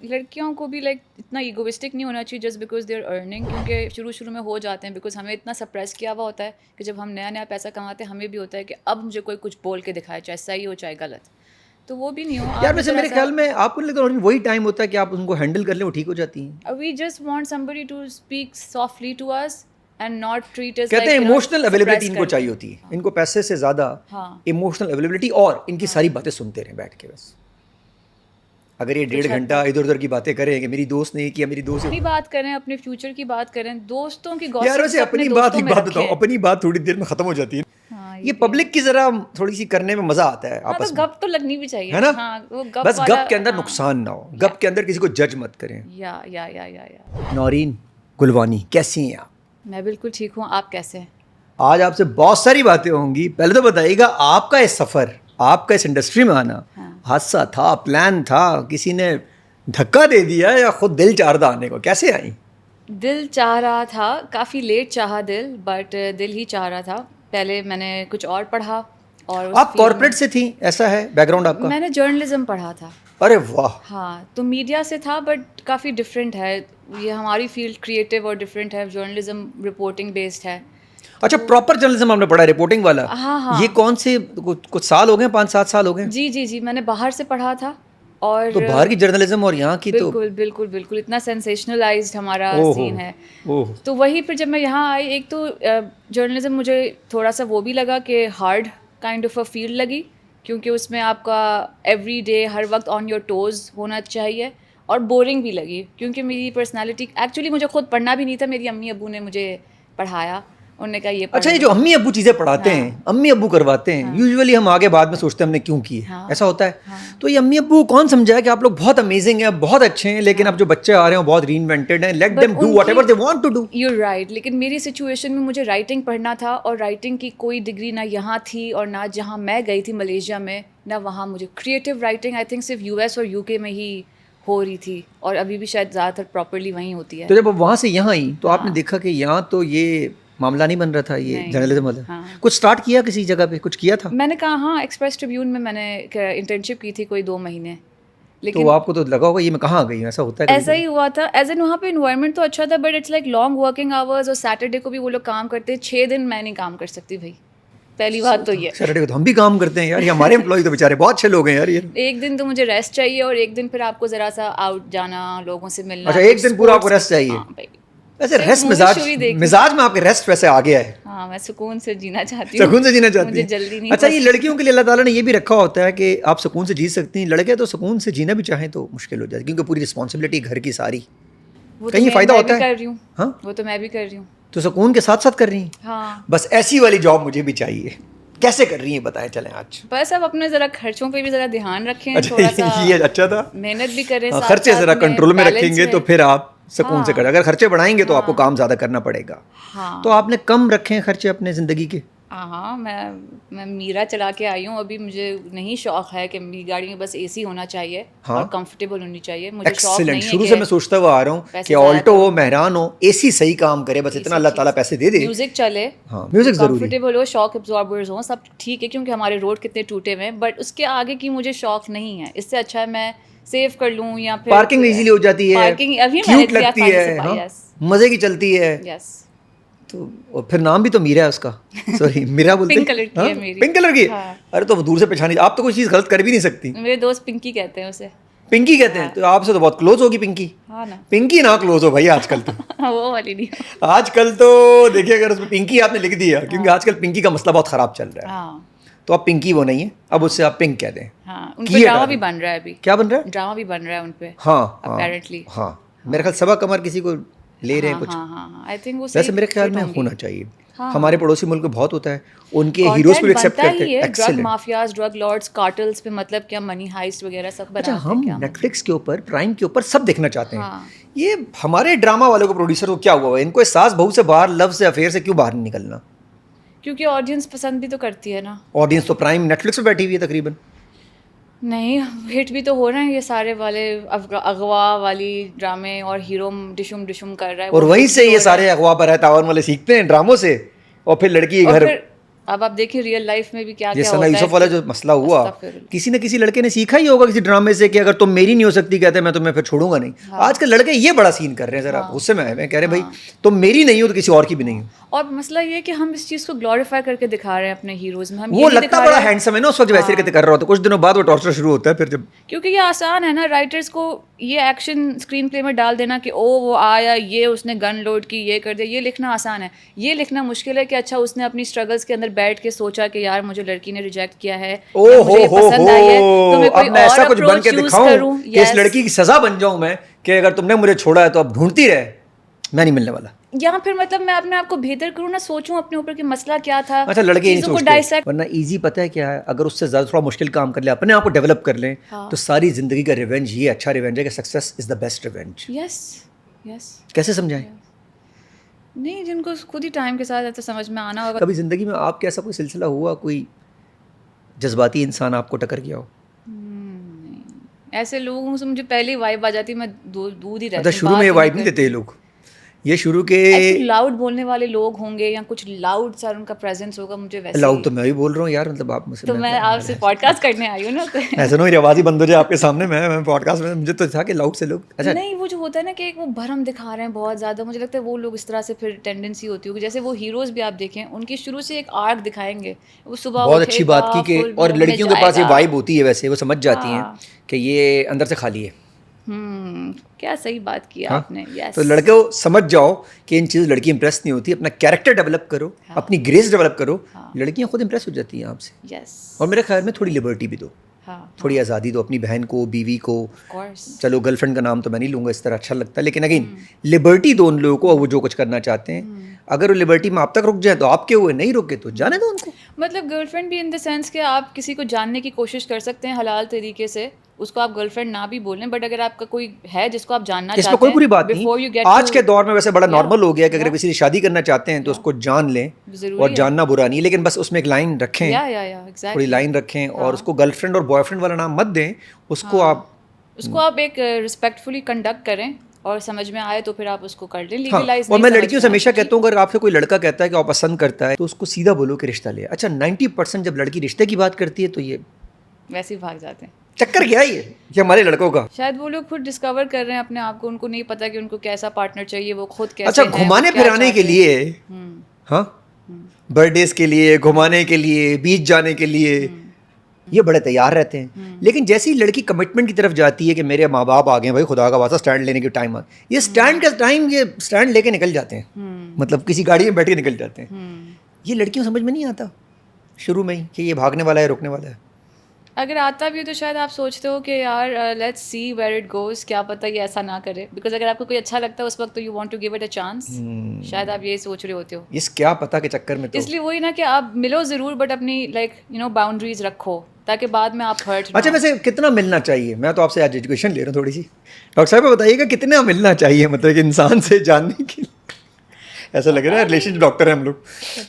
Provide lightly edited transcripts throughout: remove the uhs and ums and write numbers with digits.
लड़कियों को भी लाइक इतना ईगोइस्टिक नहीं होना चाहिए just because they are earning, क्योंकि शुरू शुरू में हो जाते हैं बिकॉज हमें इतना सप्रेस किया हुआ होता है कि जब हम नया नया पैसा कमाते हैं हमें भी होता है कि अब मुझे कोई कुछ बोल के दिखाए, चाहे सही हो चाहे गलत। तो वो भी नहीं हो यार वैसे मेरे ख्याल में आपको नहीं लगता वही टाइम होता है कि आप उनको हैंडल कर लें, वो ठीक हो जाती हैं। We just want somebody to speak softly to us and not treat us कहते हैं इमोशनल अवेलेबिलिटी इनको चाहिए होती है, इनको पैसे से ज़्यादा इमोशनल अवेलेबिलिटी, और इनकी सारी बातें सुनते रहें बैठ के बस। अगर ये 1.5 घंटा इधर उधर की बातें करें कि मेरी दोस्त ने किया, मेरी दोस्त अपनी बात करें, अपने फ्यूचर की बात करें, दोस्तों की गॉसिप यार वैसे अपनी बात एक बात बताओ, अपनी बात थोड़ी देर में खत्म हो जाती है। ये पब्लिक की जरा थोड़ी सी करने में मजा आता है आपस में, गप तो लगनी भी चाहिए, है ना? वो गप बस गप के अंदर नुकसान ना हो, गप के अंदर किसी को जज मत करें। या नौरीन गुलवानी, कैसी हैं आप? मैं बिल्कुल ठीक हूँ, आप कैसे हैं? आज आपसे बहुत सारी बातें होंगी। पहले तो बताइएगा आपका इस सफ़र, आपका इस इंडस्ट्री में आना हादसा था, प्लान था, किसी ने धक्का दे दिया या खुद दिल चाह रहा था आने को? कैसे आई? दिल चाह रहा था, काफ़ी लेट चाहा दिल, बट दिल ही चाह रहा था। पहले मैंने कुछ और पढ़ा और आप कॉर्पोरेट से थी, ऐसा है बैकग्राउंड आपका? मैंने जर्नलिज्म पढ़ा था। अरे वाह। हाँ, तो मीडिया से था बट काफ़ी डिफरेंट है ये, हमारी फील्ड क्रिएटिव और डिफरेंट है। जर्नलिज्म रिपोर्टिंग बेस्ड है। अच्छा, प्रॉपर जर्नलिज्म आपने पढ़ा, रिपोर्टिंग वाला? हाँ। ये कौन से कुछ साल हो गए, 5-7 साल हो गए? जी, मैंने बाहर से पढ़ा था। और तो बाहर की जर्नलिज्म और यहाँ की बिल्कुल इतना सेंसेशनलाइज्ड हमारा सीन है। तो वही फिर जब मैं यहाँ आई, एक तो जर्नलिज्म मुझे थोड़ा सा वो भी लगा कि hard kind of a field लगी, क्योंकि उसमें आपका एवरी डे हर वक्त ऑन योर टोज होना चाहिए, और बोरिंग भी लगी क्योंकि मेरी पर्सनालिटी, एक्चुअली मुझे खुद पढ़ना भी नहीं था, मेरी अम्मी अब्बू ने मुझे पढ़ाया। उन्होंने कहा ये अच्छा, ये जो अम्मी अब्बू चीज़ें पढ़ाते हैं, अम्मी अब्बू करवाते हैं, यूजुअली हम आगे बाद में सोचते हैं हमने क्यों की है, ऐसा होता है। तो ये अम्मी अब्बू कौन समझाया कि आप लोग बहुत अमेजिंग हैं, बहुत अच्छे हैं, लेकिन अब जो बच्चे आ रहे हैं बहुत रीइन्वेंटेड हैं, let them do whatever they want to do. You right, लेकिन मेरी सिचुएशन में मुझे राइटिंग पढ़ना था, और राइटिंग की कोई डिग्री ना यहाँ थी और ना जहाँ मैं गई थी मलेशिया में, ना वहाँ मुझे क्रिएटिव राइटिंग आई थिंक सिर्फ यूएस और यूके में ही हो रही थी, और अभी भी शायद ज़्यादातर प्रॉपरली वहीं होती है। तो जब आप वहाँ से यहाँ आई तो आपने देखा कि यहाँ तो ये मामला नहीं बन रहा था, ये जर्नलिज्म वाला। कुछ स्टार्ट किया किसी जगह पे, कुछ किया था? मैंने कहा हाँ, एक्सप्रेस ट्रिब्यून में मैंने इंटर्नशिप की थी कोई 2 महीने। लेकिन तो आपको तो लगा होगा ये मैं कहाँ गई, ऐसा होता है? ऐसा ही हुआ था, एज एन वहाँ पे इन्वायरमेंट तो अच्छा था, but it's like long working hours, और सैटरडे को भी वो लोग काम करते हैं। 6 दिन मैं नहीं काम कर सकती भाई, पहली बात तो ये। सैटरडे को तो हम भी काम करते हैं यार, ये हमारे एम्प्लॉय तो बेचारे बहुत अच्छे लोग हैं यार। ये एक दिन तो मुझे रेस्ट चाहिए, और एक दिन फिर आपको जरा सा आउट जाना, लोगों से मिलना। अच्छा, एक दिन पूरा आपको रेस्ट चाहिए? वैसे रेस्ट मिजाज में आपके रेस्ट वैसे आ गया है। हाँ, मैं सुकून से जीना चाहती हूँ। सुकून से जीना चाहती मुझे जल्दी नहीं। अच्छा, ये लड़कियों के लिए अल्लाह ताला ने ये भी रखा होता है कि आप सुकून से जी सकती हैं, लड़के तो सुकून से जीना भी चाहें तो मुश्किल हो जाए, क्योंकि पूरी रिस्पॉन्सिबिलिटी घर की सारी। कहीं फायदा होता है? हाँ, वो तो मैं भी कर रही हूँ। तो सुकून के साथ साथ कर रही हैं? हाँ, बस ऐसी वाली जॉब मुझे भी चाहिए। कैसे कर रही हैं बताएं चलें आज? बस अब अपने जरा खर्चों पे भी जरा ध्यान रखें। अच्छा, थोड़ा सा ये अच्छा था, मेहनत भी करें, खर्चे जरा कंट्रोल में रखेंगे तो फिर आप सुकून से करें। अगर खर्चे बढ़ाएंगे तो आपको काम ज़्यादा करना पड़ेगा। तो आपने कम रखे हैं खर्चे अपने ज़िंदगी के? हाँ, मैं मीरा चला के आई हूँ अभी। मुझे नहीं शौक है कि मेरी गाड़ी में बस एसी होना चाहिए और कंफर्टेबल होनी चाहिए। मुझे शौक नहीं है। शुरू से मैं सोचता हुआ आ रहा हूँ कि ऑल्टो हो, मेहरान हो, एसी सही काम करे, बस इतना अल्लाह ताला पैसे दे दे, म्यूजिक चले, म्यूजिक जरूरी, कंफर्टेबल हो, शॉक एब्जॉर्बर्स हो, सब ठीक है, क्योंकि हमारे रोड कितने टूटे हुए हैं। बट उसके आगे की मुझे शौक नहीं है। इससे अच्छा है मैं सेव कर लूँ, या फिर पार्किंग इजीली हो जाती है, पार्किंग अभी क्यूट लगती है, मजे की चलती है। यस, तो और फिर नाम भी तो मीरा है उसका। सॉरी, मीरा बोलते हैं। पिंक कलर की है मेरी। पिंक कलर की? अरे तो दूर से पहचानी, आप तो कोई चीज़ गलत कर भी नहीं सकती। मेरे दोस्त पिंकी कहते हैं उसे। पिंकी कहते हैं? तो आपसे तो बहुत क्लोज होगी पिंकी। हाँ ना, पिंकी ना क्लोज हो भाई आजकल तो। वो वाली नहीं। आजकल तो देखिए, अगर उसमें पिंकी आपने लिख दिया, क्योंकि आजकल पिंकी का मसला बहुत खराब चल रहा है, तो आप पिंकी वो नहीं है, अब उससे आप पिंक कहते हैं। हाँ, उन पे ड्रामा भी बन रहा है अभी। क्या बन रहा है? ड्रामा भी बन रहा है उन पे। हाँ, अपेरेंटली। हाँ, मेरे ख्याल सबा कमर किसी को ले रहे हैं कुछ। हाँ, आई थिंक वो वैसे मेरे ख्याल में होना चाहिए। हमारे पड़ोसी मुल्क में बहुत होता है, उनके हीरोज को एक्सेप्ट करते हैं। Drug mafias, drug lords, cartels पे, मतलब क्या मनी हाइस्ट वगैरह सब बनाते हैं। अच्छा, हम नेटफ्लिक्स के ऊपर, प्राइम के ऊपर सब देखना चाहते हैं। ये हमारे ड्रामा वालों को, प्रोड्यूसर को क्या हुआ है? इनको सास बहू से बाहर, लव से, अफेयर से क्यों बाहर नहीं निकलना? क्योंकि ऑडियंस पसंद भी तो करती है ना। ऑडियंस तो प्राइम नेटफ्लिक्स पे बैठी हुई है तकरीबन। नहीं, हिट भी तो हो रहे हैं ये सारे वाले अगवा वाली ड्रामे, और हीरो डिशुम डिशुम कर रहा है, और वहीं से ये सारे अगवा पर है तावन वाले सीखते हैं ड्रामों से, और फिर लड़की घर अब आप देखिए रियल लाइफ में भी क्या ये क्या सना होता यूसुफ है। वाला जो मसला हुआ, किसी न किसी लड़के ने सीखा ही होगा किसी ड्रामे से कि अगर तुम मेरी नहीं हो सकती कहते मैं तुम्हें फिर छोड़ूंगा नहीं। आजकल लड़के ये बड़ा सीन कर रहे हैं, जरा गुस्से में आए हैं, कह रहे हैं भाई तुम मेरी नहीं हो तो किसी और की भी नहीं हो। और मसला ये है कि हम इस चीज़ को ग्लोरीफाई करके दिखा रहे हैं अपने हीरोज में। हम वो ये नहीं लगता दिखा बड़ा रहे हैं, हैंडसम है ना उस वक्त वैसे करके कर रहा होता है, कुछ दिनों बाद वो टॉर्चर शुरू होता है फिर जब। क्योंकि ये आसान है ना राइटर्स को ये एक्शन स्क्रीन प्ले में डाल देना कि ओ वो आया, ये उसने गन लोड की, ये कर दिया। ये लिखना आसान है, ये लिखना मुश्किल है कि अच्छा उसने अपनी स्ट्रगल्स के अंदर बैठ के सोचा कि यार मुझे लड़की ने रिजेक्ट किया है या मुझे ये पसंद आई है तो मैं कोई अब मैं ऐसा और कुछ बन के अप्रोच यूज दिखाऊं करूं। कि इस लड़की की सजा बन जाऊं मैं कि अगर तुमने मुझे छोड़ा है तो अब ढूंढती रहे, मैं नहीं मिलने वाला। या फिर मतलब मैं अपने आप को बेहतर करूं ना, सोचूं अपने ऊपर कि मसला क्या था। अच्छा लड़के नहीं चीज़ों को सोचते, डाइसेक्ट। वरना इजी पता है क्या है, अगर उससे ज़्यादा थोड़ा मुश्किल काम कर ले, अपने आप को डेवलप कर लें तो सारी जिंदगी का रिवेंज ये अच्छा रिवेंज है कि success is the best revenge. Yes yes. कैसे समझाएं? नहीं, जिनको खुद ही टाइम के साथ तो समझ में आना होगा। कभी जिंदगी में आपके ऐसा कोई सिलसिला हुआ, कोई जज्बाती इंसान आपको टक्कर गया हो? ऐसे लोगों से मुझे पहले ही वाइब आ जाती है, मैं दूर ही रहती अच्छा हूँ। शुरू में ये वाइब नहीं देते ये लोग, ये शुरू के लाउड बोलने वाले लोग होंगे या कुछ लाउड सा उनका प्रेजेंस होगा, मुझे वैसे लाउड तो मैं भी बोल रहा हूँ यार, मतलब आप मुझसे तो मैं आपसे पॉडकास्ट करने आई हूँ ना तो ऐसा ना मेरी आवाज़ ही बंद हो जाए आपके सामने, मैं पॉडकास्ट में मुझे तो था कि लाउड से लोग अच्छा नहीं, वो जो होता है ना कि एक वो भरम दिखा रहे हैं बहुत ज़्यादा, मुझे लगता है वो लोग इस तरह से फिर टेंडेंसी होती होगी। जैसे वो हीरोज़ भी आप देखें, उनकी शुरू से एक आर्क दिखाएंगे, वो सुबह बहुत अच्छी बात की कि और लड़कियों के पास ये वाइब होती है, वैसे वो समझ जाती हैं कि ये अंदर से खाली है। क्या सही बात की आपने। यस, तो लड़के समझ जाओ कि इन चीज़ लड़की इंप्रेस नहीं होती, अपना कैरेक्टर डेवलप करो, अपनी ग्रेस डेवलप करो, लड़कियां खुद इंप्रेस हो जाती हैं आपसे। यस, और मेरे ख्याल में थोड़ी लिबर्टी भी दो, हाँ, थोड़ी आज़ादी दो अपनी बहन को, बीवी को। चलो गर्लफ्रेंड का नाम तो मैं नहीं लूँगा, इस तरह अच्छा लगता है, लेकिन अगेन लिबर्टी दो उन लोगों को, वो जो कुछ करना चाहते हैं। अगर वो लिबर्टी में आप तक रुक जाए तो आपके हुए, नहीं रुके तो जाने दो उनको। मतलब गर्लफ्रेंड भी इन द सेंस कि आप किसी को जानने की कोशिश कर सकते हैं हलाल तरीके से, उसको आप गर्लफ्रेंड ना भी बोलें, बट अगर आपका कोई है जिसको आप जानना चाहते हैं, इसमें कोई बुरी बात नहीं। आज के दौर में वैसे बड़ा नॉर्मल हो गया कि अगर किसी से शादी करना चाहते हैं तो उसको जान लें, और जानना बुरा नहीं, लेकिन बस उसमें एक लाइन रखें, थोड़ी लाइन रखें, और उसको गर्लफ्रेंड और बॉयफ्रेंड वाला नाम मत दें, उसको आप एक रिस्पेक्टफुली कंडक्ट करें और समझ में आए तो फिर आप उसको कर लें, लीगलाइज। और मैं लड़कियों से हमेशा कहता हूँ, अगर आपसे कोई लड़का कहता है कि आप पसंद करता है तो उसको सीधा बोलो कि रिश्ता ले। अच्छा 90% जब लड़की रिश्ते की बात करती है तो ये वैसे ही भाग जाते हैं। चक्कर क्या है ये हमारे लड़कों का? शायद वो लोग खुद डिस्कवर कर रहे हैं अपने आप को, उनको नहीं पता कि उनको कैसा पार्टनर चाहिए, वो खुद कैसे अच्छा घुमाने फिराने के लिए, हाँ बर्थडेज के लिए, घुमाने के लिए, बीच जाने के लिए ये बड़े तैयार रहते हैं, लेकिन जैसी लड़की कमिटमेंट की तरफ जाती है कि मेरे माँ बाप आ गए भाई, खुदा का वास्ता स्टैंड लेने के टाइम आ, ये स्टैंड का टाइम, ये स्टैंड लेके निकल जाते हैं, मतलब किसी गाड़ी में बैठ के निकल जाते हैं। ये लड़कियों समझ में नहीं आता शुरू में ही कि ये भागने वाला है, रुकने वाला है। अगर आता भी है तो शायद आप सोचते हो कि यार let's see where it goes, क्या पता ये ऐसा ना करे, बिकॉज अगर आपको कोई अच्छा लगता है उस वक्त तो you want to give it a chance. शायद आप ये सोच रहे होते हो इस क्या पता के चक्कर में। तो इसलिए वही ना कि आप मिलो ज़रूर, बट अपनी बाउंड्रीज रखो ताकि बाद में आप हर्ट। अच्छा वैसे कितना मिलना चाहिए? मैं तो आपसे आज एजुकेशन ले रहा हूँ थोड़ी सी, डॉक्टर साहब बताइएगा कितना मिलना चाहिए, मतलब कि इंसान से जानने के लिए। ऐसा लग रहा है रिलेशनशिप डॉक्टर है हम लोग।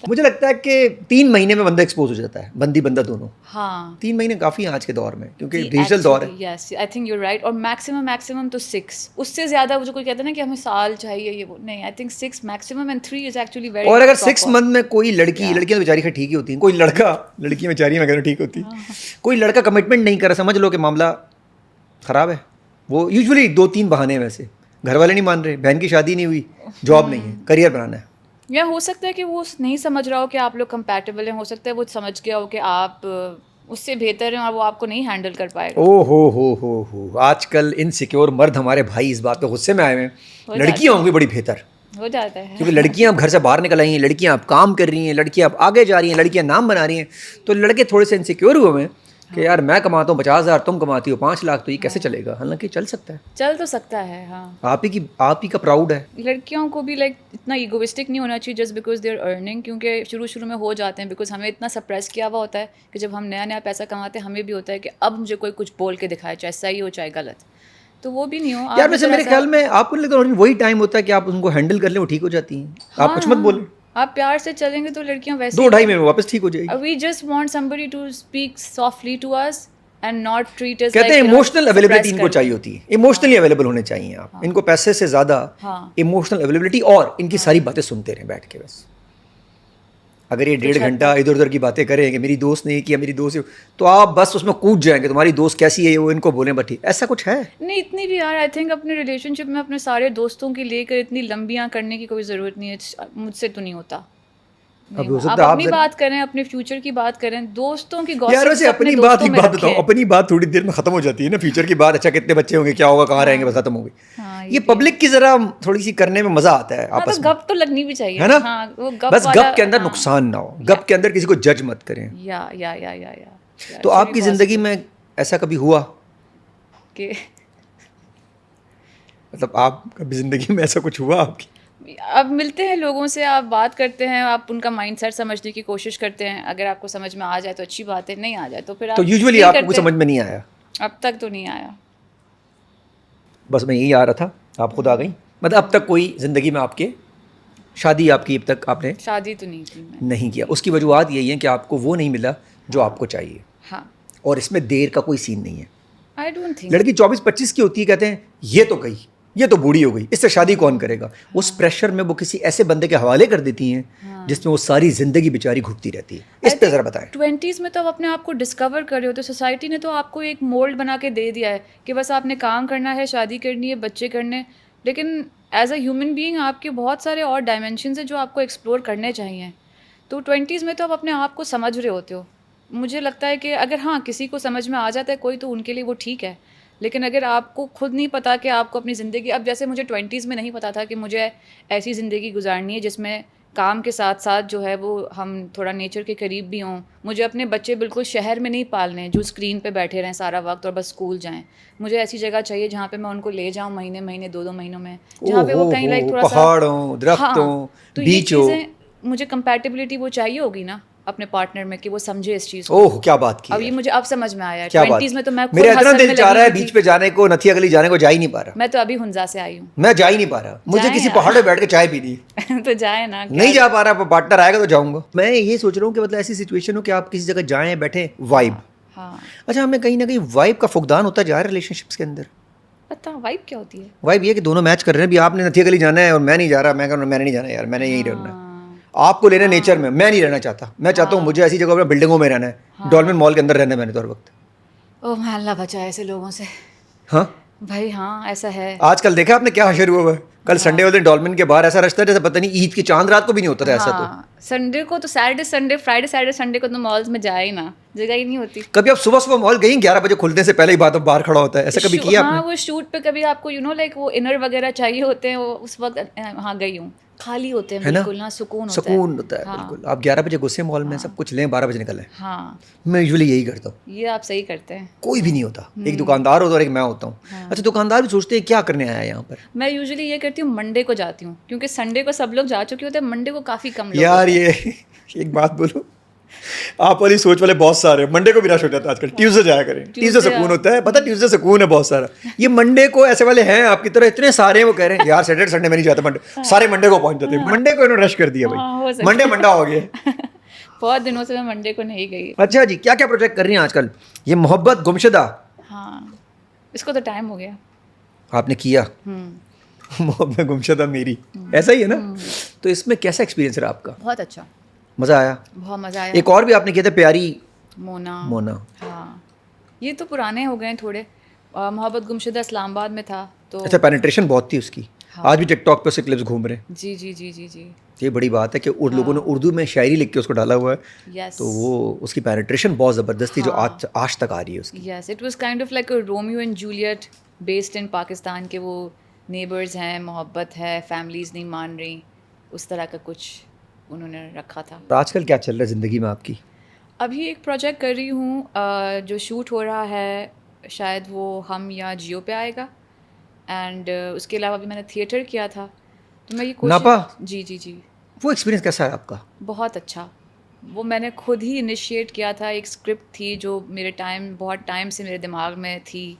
मुझे लगता है कि 3 महीने में बंदा एक्सपोज हो जाता है, बंदा दोनों। हाँ 3 महीने काफ़ी हैं आज के दौर में, क्योंकि डिजिटल दौर है। Yes, I think you are right. और मैक्सिमम तो 6, उससे ज़्यादा वो जो कोई कहता है ना कि हमें साल चाहिए, ये वो नहीं। I think 6 maximum and 3 is actually very. और अगर 6 मंथ में कोई लड़कियां तो बेचारी खैर ठीक ही होती हैं, कोई लड़का, लड़कियां बेचारी मैं कह रहा हूँ ठीक होती है, कोई लड़का कमिटमेंट नहीं कर रहा, समझ लो कि मामला ख़राब है। वो यूजुअली 2-3 बहाने हैं, वैसे घर वाले नहीं मान रहे, बहन की शादी नहीं हुई, जॉब नहीं है, करियर बनाना है, या हो सकता है कि वो नहीं समझ रहा हो कि आप लोग कंपैटिबल हैं, हो सकता है वो समझ गया हो कि आप उससे बेहतर हैं और वो आपको नहीं हैंडल कर पाएगा। ओ हो आजकल इनसिक्योर मर्द हमारे भाई इस बात पे गुस्से में आए हुए हैं, लड़कियां होंगी बड़ी बेहतर हो जाता है, क्योंकि लड़कियां अब घर से बाहर निकल आई हैं, लड़कियां अब काम कर रही हैं, लड़कियां अब आगे जा रही हैं, लड़कियां नाम बना रही हैं, तो लड़के थोड़े से इनसिक्योर हुए हैं कि यार मैं कमाता हूँ 50,000, तुम कमाती हो 5 लाख, तो ये कैसे चलेगा? हालांकि चल सकता है, चल तो सकता है। हाँ, आप ही का प्राउड है। लड़कियों को भी इतना ईगोइस्टिक नहीं होना चाहिए just because they are earning, क्योंकि शुरू में हो जाते हैं, बिकॉज हमें इतना सप्रेस किया हुआ होता है कि जब हम नया पैसा कमाते हैं हमें भी होता है कि अब मुझे कोई कुछ बोल के दिखाए, चाहे सही हो चाहे गलत, तो वो भी नहीं हो यार। वैसे मेरे ख्याल में आपको लगता है वही टाइम होता है कि आप उनको हैंडल कर लें, वो ठीक हो जाती हैं। आप कुछ मत बोलें, आप प्यार से चलेंगे तो लड़कियां वैसे 2-2.5 में वापस ठीक हो जाएगी। We just want somebody to speak softly to us and not treat us. कहते हैं इमोशनल अवेलेबिलिटी इनको चाहिए होती है, इमोशनली अवेलेबल होने चाहिए आप। इनको पैसे से ज़्यादा इमोशनल अवेलेबिलिटी, और इनकी सारी बातें सुनते रहें बैठ के बस। अगर ये 1.5 घंटा इधर उधर की बातें करें कि मेरी दोस्त ने किया, मेरी दोस्त, तो आप बस उसमें कूद जाएंगे, तुम्हारी दोस्त कैसी है वो इनको बोलें बट ऐसा कुछ है? नहीं, इतनी भी यार आई थिंक अपने रिलेशनशिप में अपने सारे दोस्तों की लेकर इतनी लंबियाँ करने की कोई ज़रूरत नहीं है, मुझसे तो नहीं होता। अब हो आप सकता है अपनी बात करें, अपने फ्यूचर की बात करें, दोस्तों की यार गॉसिप्स वैसे अपने अपनी बात दोस्तों एक में बात बताओ, रखें। अपनी बात थोड़ी देर में खत्म हो जाती है ना, फ्यूचर की बात, अच्छा कितने बच्चे होंगे, क्या होगा, कहाँ रहेंगे, बस खत्म हो गई। हाँ, ये पब्लिक की जरा थोड़ी सी करने में मजा आता है हाँ, आपस तो में, गप तो लगनी भी चाहिए, है ना? हाँ, वो गप बस वाला, गप के अंदर हाँ, नुकसान ना हो, गप के अंदर किसी को जज मत करें। या तो आपकी जिंदगी में ऐसा कभी हुआ कि मतलब आप कभी जिंदगी में ऐसा कुछ हुआ आपकी? अब मिलते हैं लोगों से, आप बात करते हैं, आप उनका माइंडसेट समझने की कोशिश करते हैं, अगर आपको समझ में आ जाए तो अच्छी बात है, नहीं आ जाए तो फिर तो आप यूजुअली नहीं आपको कुछ करते। समझ में नहीं आया? अब तक तो नहीं आया। बस मैं यही आ रहा था, आप खुद आ गई। मतलब अब तक कोई ज़िंदगी में आपके शादी आपकी अब तक आपने शादी तो नहीं की मैं। नहीं किया, उसकी वजूहत यही है कि आपको वो नहीं मिला जो आपको चाहिए, हाँ, और इसमें देर का कोई सीन नहीं है। I don't think. लड़की 24-25 की होती है, कहते हैं ये तो गई, ये तो बूढ़ी हो गई, इससे शादी कौन करेगा। उस प्रेशर में वो किसी ऐसे बंदे के हवाले कर देती हैं जिसमें वो सारी ज़िंदगी बेचारी घुटती रहती है। इस पे ज़रा बताएं। 20s में तो आप अपने आप को डिस्कवर कर रहे हो, तो सोसाइटी ने तो आपको एक मोल्ड बना के दे दिया है कि बस आपने काम करना है, शादी करनी है, बच्चे करने, लेकिन एज अ ह्यूमन बीइंग आपके बहुत सारे और डायमेंशन है जो आपको एक्सप्लोर करने चाहिए। तो 20s में तो आप अपने आप को समझ रहे होते हो। मुझे लगता है कि अगर हाँ किसी को समझ में आ जाता है कोई, तो उनके लिए वो ठीक है, लेकिन अगर आपको खुद नहीं पता कि आपको अपनी ज़िंदगी, अब जैसे मुझे 20s में नहीं पता था कि मुझे ऐसी ज़िंदगी गुजारनी है जिसमें काम के साथ साथ जो है वो हम थोड़ा नेचर के करीब भी हों, मुझे अपने बच्चे बिल्कुल शहर में नहीं पालने जो स्क्रीन पे बैठे रहें सारा वक्त और बस स्कूल जाएं, मुझे ऐसी जगह चाहिए जहाँ पे मैं उनको ले जाऊँ महीने महीने 2-2 महीनों में, जहाँ पे वो कहीं लाइक थोड़ा सा पहाड़ों, दरख्तों, हाँ, तो ये बीचों। चीज़ें मुझे कंपैटिबिलिटी वो चाहिए होगी ना अपने पार्टनर में कि वो समझे इस चीज़ को। ओह क्या बात की अब है, ये मुझे अब समझ में आया है। क्या बात 20s में तो मैं खुद मेरा इतना हसल दिल में चाह लगी रहा है हुई बीच थी। पे जाने को, नथिया गली जाने को, जा ही नहीं पा रहा। मैं तो अभी हुंजा से आई हूँ। मैं जा ही नहीं पा रहा, मुझे जाएं किसी यार। पहाड़ पे बैठ के चाय पीनी है। तो जाए ना, नहीं जा पा रहा, पार्टनर आएगा तो जाऊंगा। मैं ये सोच रहा हूँ कि मतलब ऐसी सिचुएशन हो कि आप किसी जगह जाएं, बैठे, वाइब। हाँ, अच्छा, हमें कहीं ना कहीं वाइब का फुकदान होता जा रहा है रिलेशनशिप्स के अंदर। पता वाइब क्या होती है? वाइब ये कि दोनों मैच कर रहे हैं, भी आपने नथिया गली जाना है और मैं नहीं जा रहा, मैं कह रहा हूं, मैंने नहीं जाना यार, मैंने यहीं रहना है। हाँ, आपको लेना नेचर में, मैं नहीं रहना चाहता, मैं चाहता हूँ मुझे ऐसी जगह पर बिल्डिंगों में रहना है, डॉल्फिन मॉल के अंदर रहना है मैंने तो हर वक्त। ओह मैं अल्लाह बचाए ऐसे लोगों से। हाँ, भाई हाँ, ऐसा है। आजकल देखा आपने क्या हशर हुआ है? कल संडे वाले दिन डॉल्फिन के बाहर ऐसा रश्ता है जैसे पता नहीं ईद की चांद रात को भी नहीं होता था ऐसा। तो हाँ, संडे को तो Saturday Sunday, Friday Saturday Sunday को तो मॉल्स में जाए ही ना, जगह ही नहीं होती। कभी आप सुबह सुबह मॉल गई? 11 बजे खुलने से पहले ही बाहर खड़ा होता है, ऐसा कभी किया आपने? हाँ, वो शूट पे कभी आपको लाइक वो इनर वगैरह चाहिए होते हैं, वो उस वक्त हाँ गई हूँ, खाली होते हैं है ना? बिल्कुल ना, सुकून होता है। सुकून होता है हाँ, बिल्कुल। आप 11 बजे घुसे मॉल में, सब कुछ लें, 12 बजे निकलें। हाँ, मैं यूजुअली यही करता हूँ। ये आप सही करते हैं। कोई भी नहीं होता, एक दुकानदार होता है और एक मैं होता हूँ। अच्छा, दुकानदार भी सोचते हैं क्या करने आया है यहाँ पर। मैं यूजुअली ये करती हूँ, मंडे को जाती हूँ, क्योंकि संडे को सब लोग जा चुके होते हैं, मंडे को काफ़ी कम लोग यार होते हैं। ये एक बात बोलो, आप वाली सोच वाले बहुत सारे, मंडे को भी रश हो जाता है आजकल। ट्यूसडे जाया करें, ट्यूसडे सुकून होता है, पता है ट्यूसडे सुकून है बहुत सारा। ये मंडे को ऐसे वाले हैं आपकी तरह इतने सारे, वो कह रहे हैं यार सैटरडे संडे में नहीं जाता, मंडे सारे मंडे को पहुंच जाते हैं। मंडे को इन्होंने रश कर दिया हाँ, हो भाई, सकता मंडे मंडा हो गया। बहुत दिनों से मैं मंडे को नहीं गई। अच्छा जी, क्या क्या प्रोजेक्ट कर रही हैं आजकल? ये मोहब्बत गुमशुदा हाँ, इसको तो टाइम हो गया। आपने किया, मोहब्बत गुमशुदा मेरी, ऐसा ही है ना? तो इसमें कैसा एक्सपीरियंस रहा आपका? बहुत अच्छा, मज़ा आया? बहुत मज़ा आया। एक और भी आपने किया था, प्यारी मोना। मोना। हाँ, ये तो पुराने हो गए थोड़े। मोहब्बत गुमशुदा इस्लामाबाद में था तो। अच्छा, पेनिट्रेशन बहुत थी उसकी। आज भी टिकटॉक पे उसके क्लिप्स घूम रहे हैं। जी जी जी जी जी। ये बड़ी बात है कि लोगों ने उर्दू में शायरी लिख के उसको डाला हुआ है, यस। तो वो उसकी पेनिट्रेशन बहुत ज़बरदस्त थी जो आज तक आ रही है उसकी। Yes, it was kind of like a Romeo and Juliet based in Pakistan के वो नेबर्स हैं, मोहब्बत है, फैमिलीज नहीं मान रही, उस तरह का कुछ उन्होंने रखा था। और आजकल क्या चल रहा है ज़िंदगी में आपकी? अभी एक प्रोजेक्ट कर रही हूँ जो शूट हो रहा है, शायद वो हम या जियो पे आएगा, एंड उसके अलावा भी मैंने थिएटर किया था, तो मैं ये नापा? जी जी जी। वो एक्सपीरियंस कैसा है आपका? बहुत अच्छा। वो मैंने खुद ही इनिशिएट किया था, एक स्क्रिप्ट थी जो बहुत टाइम से मेरे दिमाग में थी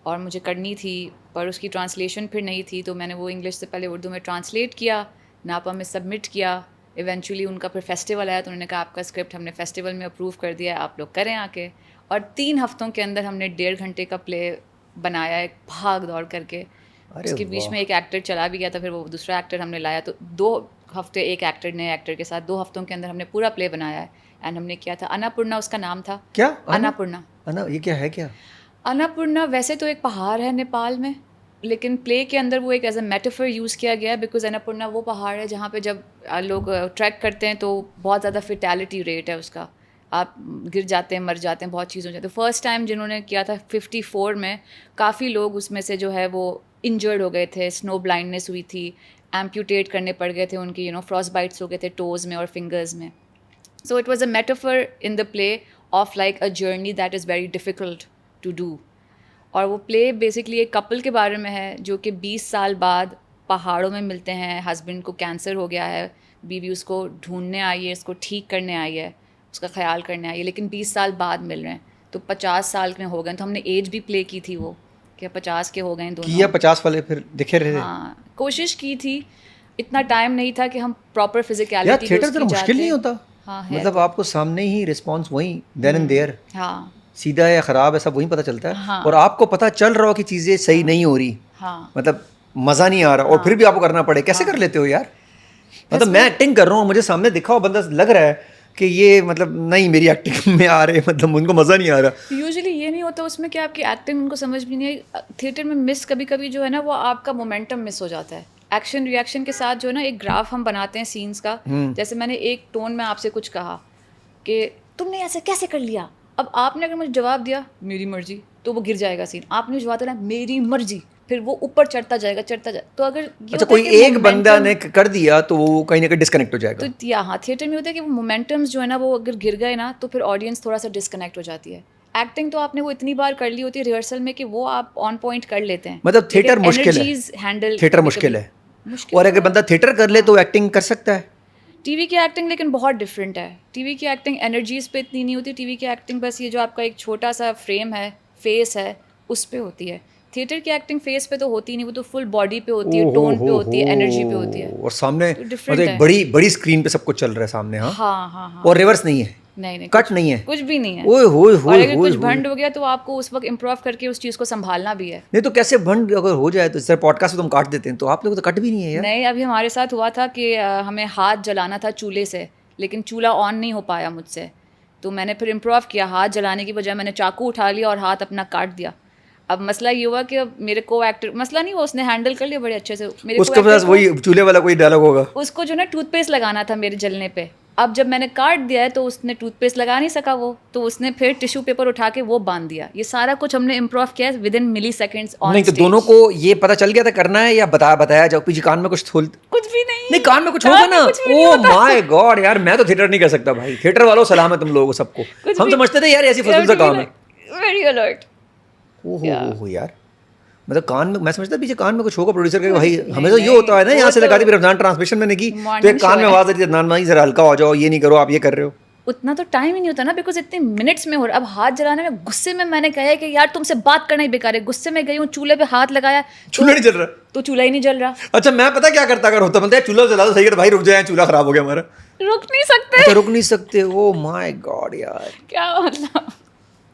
और मुझे करनी थी, पर उसकी ट्रांसलेशन फिर नहीं थी, तो मैंने वो इंग्लिश से पहले उर्दू में ट्रांसलेट किया, नापा में सबमिट किया। इवेंचुअली उनका फिर फेस्टिवल आया तो उन्होंने कहा आपका स्क्रिप्ट हमने फेस्टिवल में अप्रूव कर दिया है, आप लोग करें आके। और 3 हफ्तों के अंदर हमने 1.5 घंटे का प्ले बनाया, एक भाग दौड़ करके। उसके बीच में एक एक्टर चला भी गया था, फिर वो दूसरा एक्टर हमने लाया, तो 2 हफ्ते एक एक्टर नए एक्टर के साथ 2 हफ्तों के अंदर हमने पूरा प्ले बनाया है। एंड हमने किया था, अन्नपूर्णा उसका नाम था। क्या? अन्नपूर्णा। ये क्या है? क्या अन्नपूर्णा वैसे तो एक पहाड़ है नेपाल में, लेकिन प्ले के अंदर वो एक एज अ मेटाफर यूज़ किया गया है, बिकॉज अन्नपूर्णा वो पहाड़ है जहाँ पे जब लोग ट्रैक करते हैं तो बहुत ज़्यादा फेटेलिटी रेट है उसका, आप गिर जाते हैं, मर जाते हैं, बहुत चीज़ हो जाती है। फर्स्ट टाइम जिन्होंने किया था 54 में, काफ़ी लोग उसमें से जो है वो इंजर्ड हो गए थे, स्नो ब्लाइंडनेस हुई थी, एम्प्यूटेट करने पड़ गए थे उनकी, फ्रॉस्ट बाइट्स हो गए थे टोज़ में और फिंगर्स में। So it was a metaphor in the play of like a journey that is very difficult to do. और वो प्ले बेसिकली एक कपल के बारे में है जो कि 20 साल बाद पहाड़ों में मिलते हैं, हस्बैंड को कैंसर हो गया है, बीवी उसको ढूंढने आई है, उसको ठीक करने आई है, उसका ख्याल करने आई है, लेकिन 20 साल बाद मिल रहे हैं, तो 50 साल में हो गए। तो हमने एज भी प्ले की थी वो कि 50 के हो गए दोनों। किया 50 वाले फिर दिखे रहे? हाँ, कोशिश की थी, इतना टाइम नहीं था कि हम प्रॉपर यार फिजिकलिटी थिएटर तो मुश्किल नहीं होता। हाँ है मतलब तो। आपको सामने ही रिस्पॉन्स वहीं देन एंड देयर, हाँ सीधा या खराब है सब वहीं पता चलता है। हाँ। और आपको पता चल रहा हो कि चीज़ें सही नहीं हो रही, हाँ मतलब मज़ा नहीं आ रहा, और फिर भी आपको करना पड़े, कैसे कर लेते हो यार? मतलब मैं एक्टिंग कर रहा हूँ, मुझे सामने दिखा हो बंदा, लग रहा है कि ये मतलब नहीं मेरी एक्टिंग में आ रहे, मतलब उनको मज़ा नहीं आ रहा। यूजुअली ये नहीं होता उसमें कि आपकी एक्टिंग उनको समझ भी नहीं आई। थिएटर में मिस कभी कभी जो है ना, वो आपका मोमेंटम मिस हो जाता है। एक्शन रिएक्शन के साथ जो है ना, एक ग्राफ हम बनाते हैं सीन्स का। जैसे मैंने एक टोन में आपसे कुछ कहा कि तुमने ऐसे कैसे कर लिया, अब आपने अगर मुझे जवाब दिया मेरी मर्जी, तो वो गिर जाएगा सीन। आपने जवाब देना मेरी मर्जी, फिर वो ऊपर चढ़ता जाएगा चढ़ता जाएगा। तो अगर अच्छा कोई एक बंदा ने कर दिया तो वो कहीं ना कहीं डिस्कनेक्ट हो जाएगा। तो यहाँ थिएटर में होता है कि वो मोमेंटम्स जो है ना, वो अगर गिर गए ना, तो फिर ऑडियंस थोड़ा सा डिस्कनेक्ट हो जाती है। एक्टिंग तो आपने वो इतनी बार कर ली होती है रिहर्सल में कि वो आप ऑन पॉइंट कर लेते हैं। मतलब थिएटर मुश्किल है, हैंडल थिएटर मुश्किल है। और अगर बंदा थिएटर कर ले तो एक्टिंग कर सकता है। टीवी की एक्टिंग लेकिन बहुत डिफरेंट है। टीवी की एक्टिंग एनर्जीज पे इतनी नहीं होती। टीवी की एक्टिंग बस ये जो आपका एक छोटा सा फ्रेम है, फेस है, उस पे होती है। थिएटर की एक्टिंग फेस पे तो होती नहीं, वो तो फुल बॉडी पे होती है, टोन पे होती है, एनर्जी पे होती है। और सामने तो मतलब एक बड़ी बड़ी स्क्रीन पे सब कुछ चल रहा है सामने। हाँ हाँ हाँ हाँ। और रिवर्स नहीं है, नहीं कट नहीं है, कुछ भी नहीं है। ओए होए और होए अगर कुछ भंड हो गया तो आपको उस वक्त इम्प्रूव करके उस चीज़ को संभालना भी है। नहीं तो कैसे भंड अगर हो जाए तो सर पॉडकास्ट में तुम काट देते हैं, तो आप लोग तो कट भी नहीं है यार। नहीं, अभी हमारे साथ हुआ था कि हमें हाथ जलाना था चूल्हे से, लेकिन चूल्हा ऑन नहीं हो पाया मुझसे, तो मैंने फिर इम्प्रूव किया। हाथ जलाने की बजाय मैंने चाकू उठा लिया और हाथ अपना काट दिया। अब मसला ये हुआ कि अब मेरे को एक्टर, मसला नहीं, वो उसने हैंडल कर लिया बड़े अच्छे से। मेरे उसके पास वही चूल्हे वाला कोई डायलॉग होगा, उसको जो ना टूथपेस्ट लगाना था मेरे जलने पे। अब जब मैंने काट दिया है तो उसने टूथपेस्ट लगा नहीं सका वो, तो उसने फिर टिश्यू पेपर उठा के वो बांध दिया। ये सारा कुछ हमने इम्प्रूव किया within milliseconds on नहीं तो दोनों को ये पता चल गया था करना है, या बताया जाओ पीछे कान में कुछ खोल? कुछ भी नहीं। नहीं कान में कुछ होगा ना। ओ माय गॉड यार, मैं तो थिएटर नहीं कर सकता भाई। थिएटर वालों सलाम है तुम लोगों को सबको। हम समझते थे यार ऐसी फजूल सा काम है। Very alert. ओहो यार, मतलब कान में मैं समझता पीछे कान में कुछ होगा प्रोड्यूसर का भाई। हमें तो ये होता है ना, यहाँ से लगा दी रमजान ट्रांसमिशन मैंने की तो एक कान में आवाज आ रही है, अदनान भाई जरा हल्का हो जाओ, ये नहीं करो, आप ये कर रहे हो। उतना तो टाइम ही नहीं होता ना, बिकॉज इतने मिनट्स में हो रहा। अब हाथ जलाने में गुस्से में मैंने कहा है कि यार तुमसे बात करना ही बेकार है, गुस्से में गई हूँ, चूल्हे पे हाथ लगाया, चूल्हा नहीं जल रहा, तो चूल्हा ही नहीं जल रहा। अच्छा मैं पता क्या करता अगर होता, मतलब चूल्हा जला दो, सही है भाई रुक जाए, चूल्हा खराब हो गया हमारा, रुक नहीं सकते। अच्छा रुक नहीं सकते। ओ माय गॉड यार, क्या मतलब,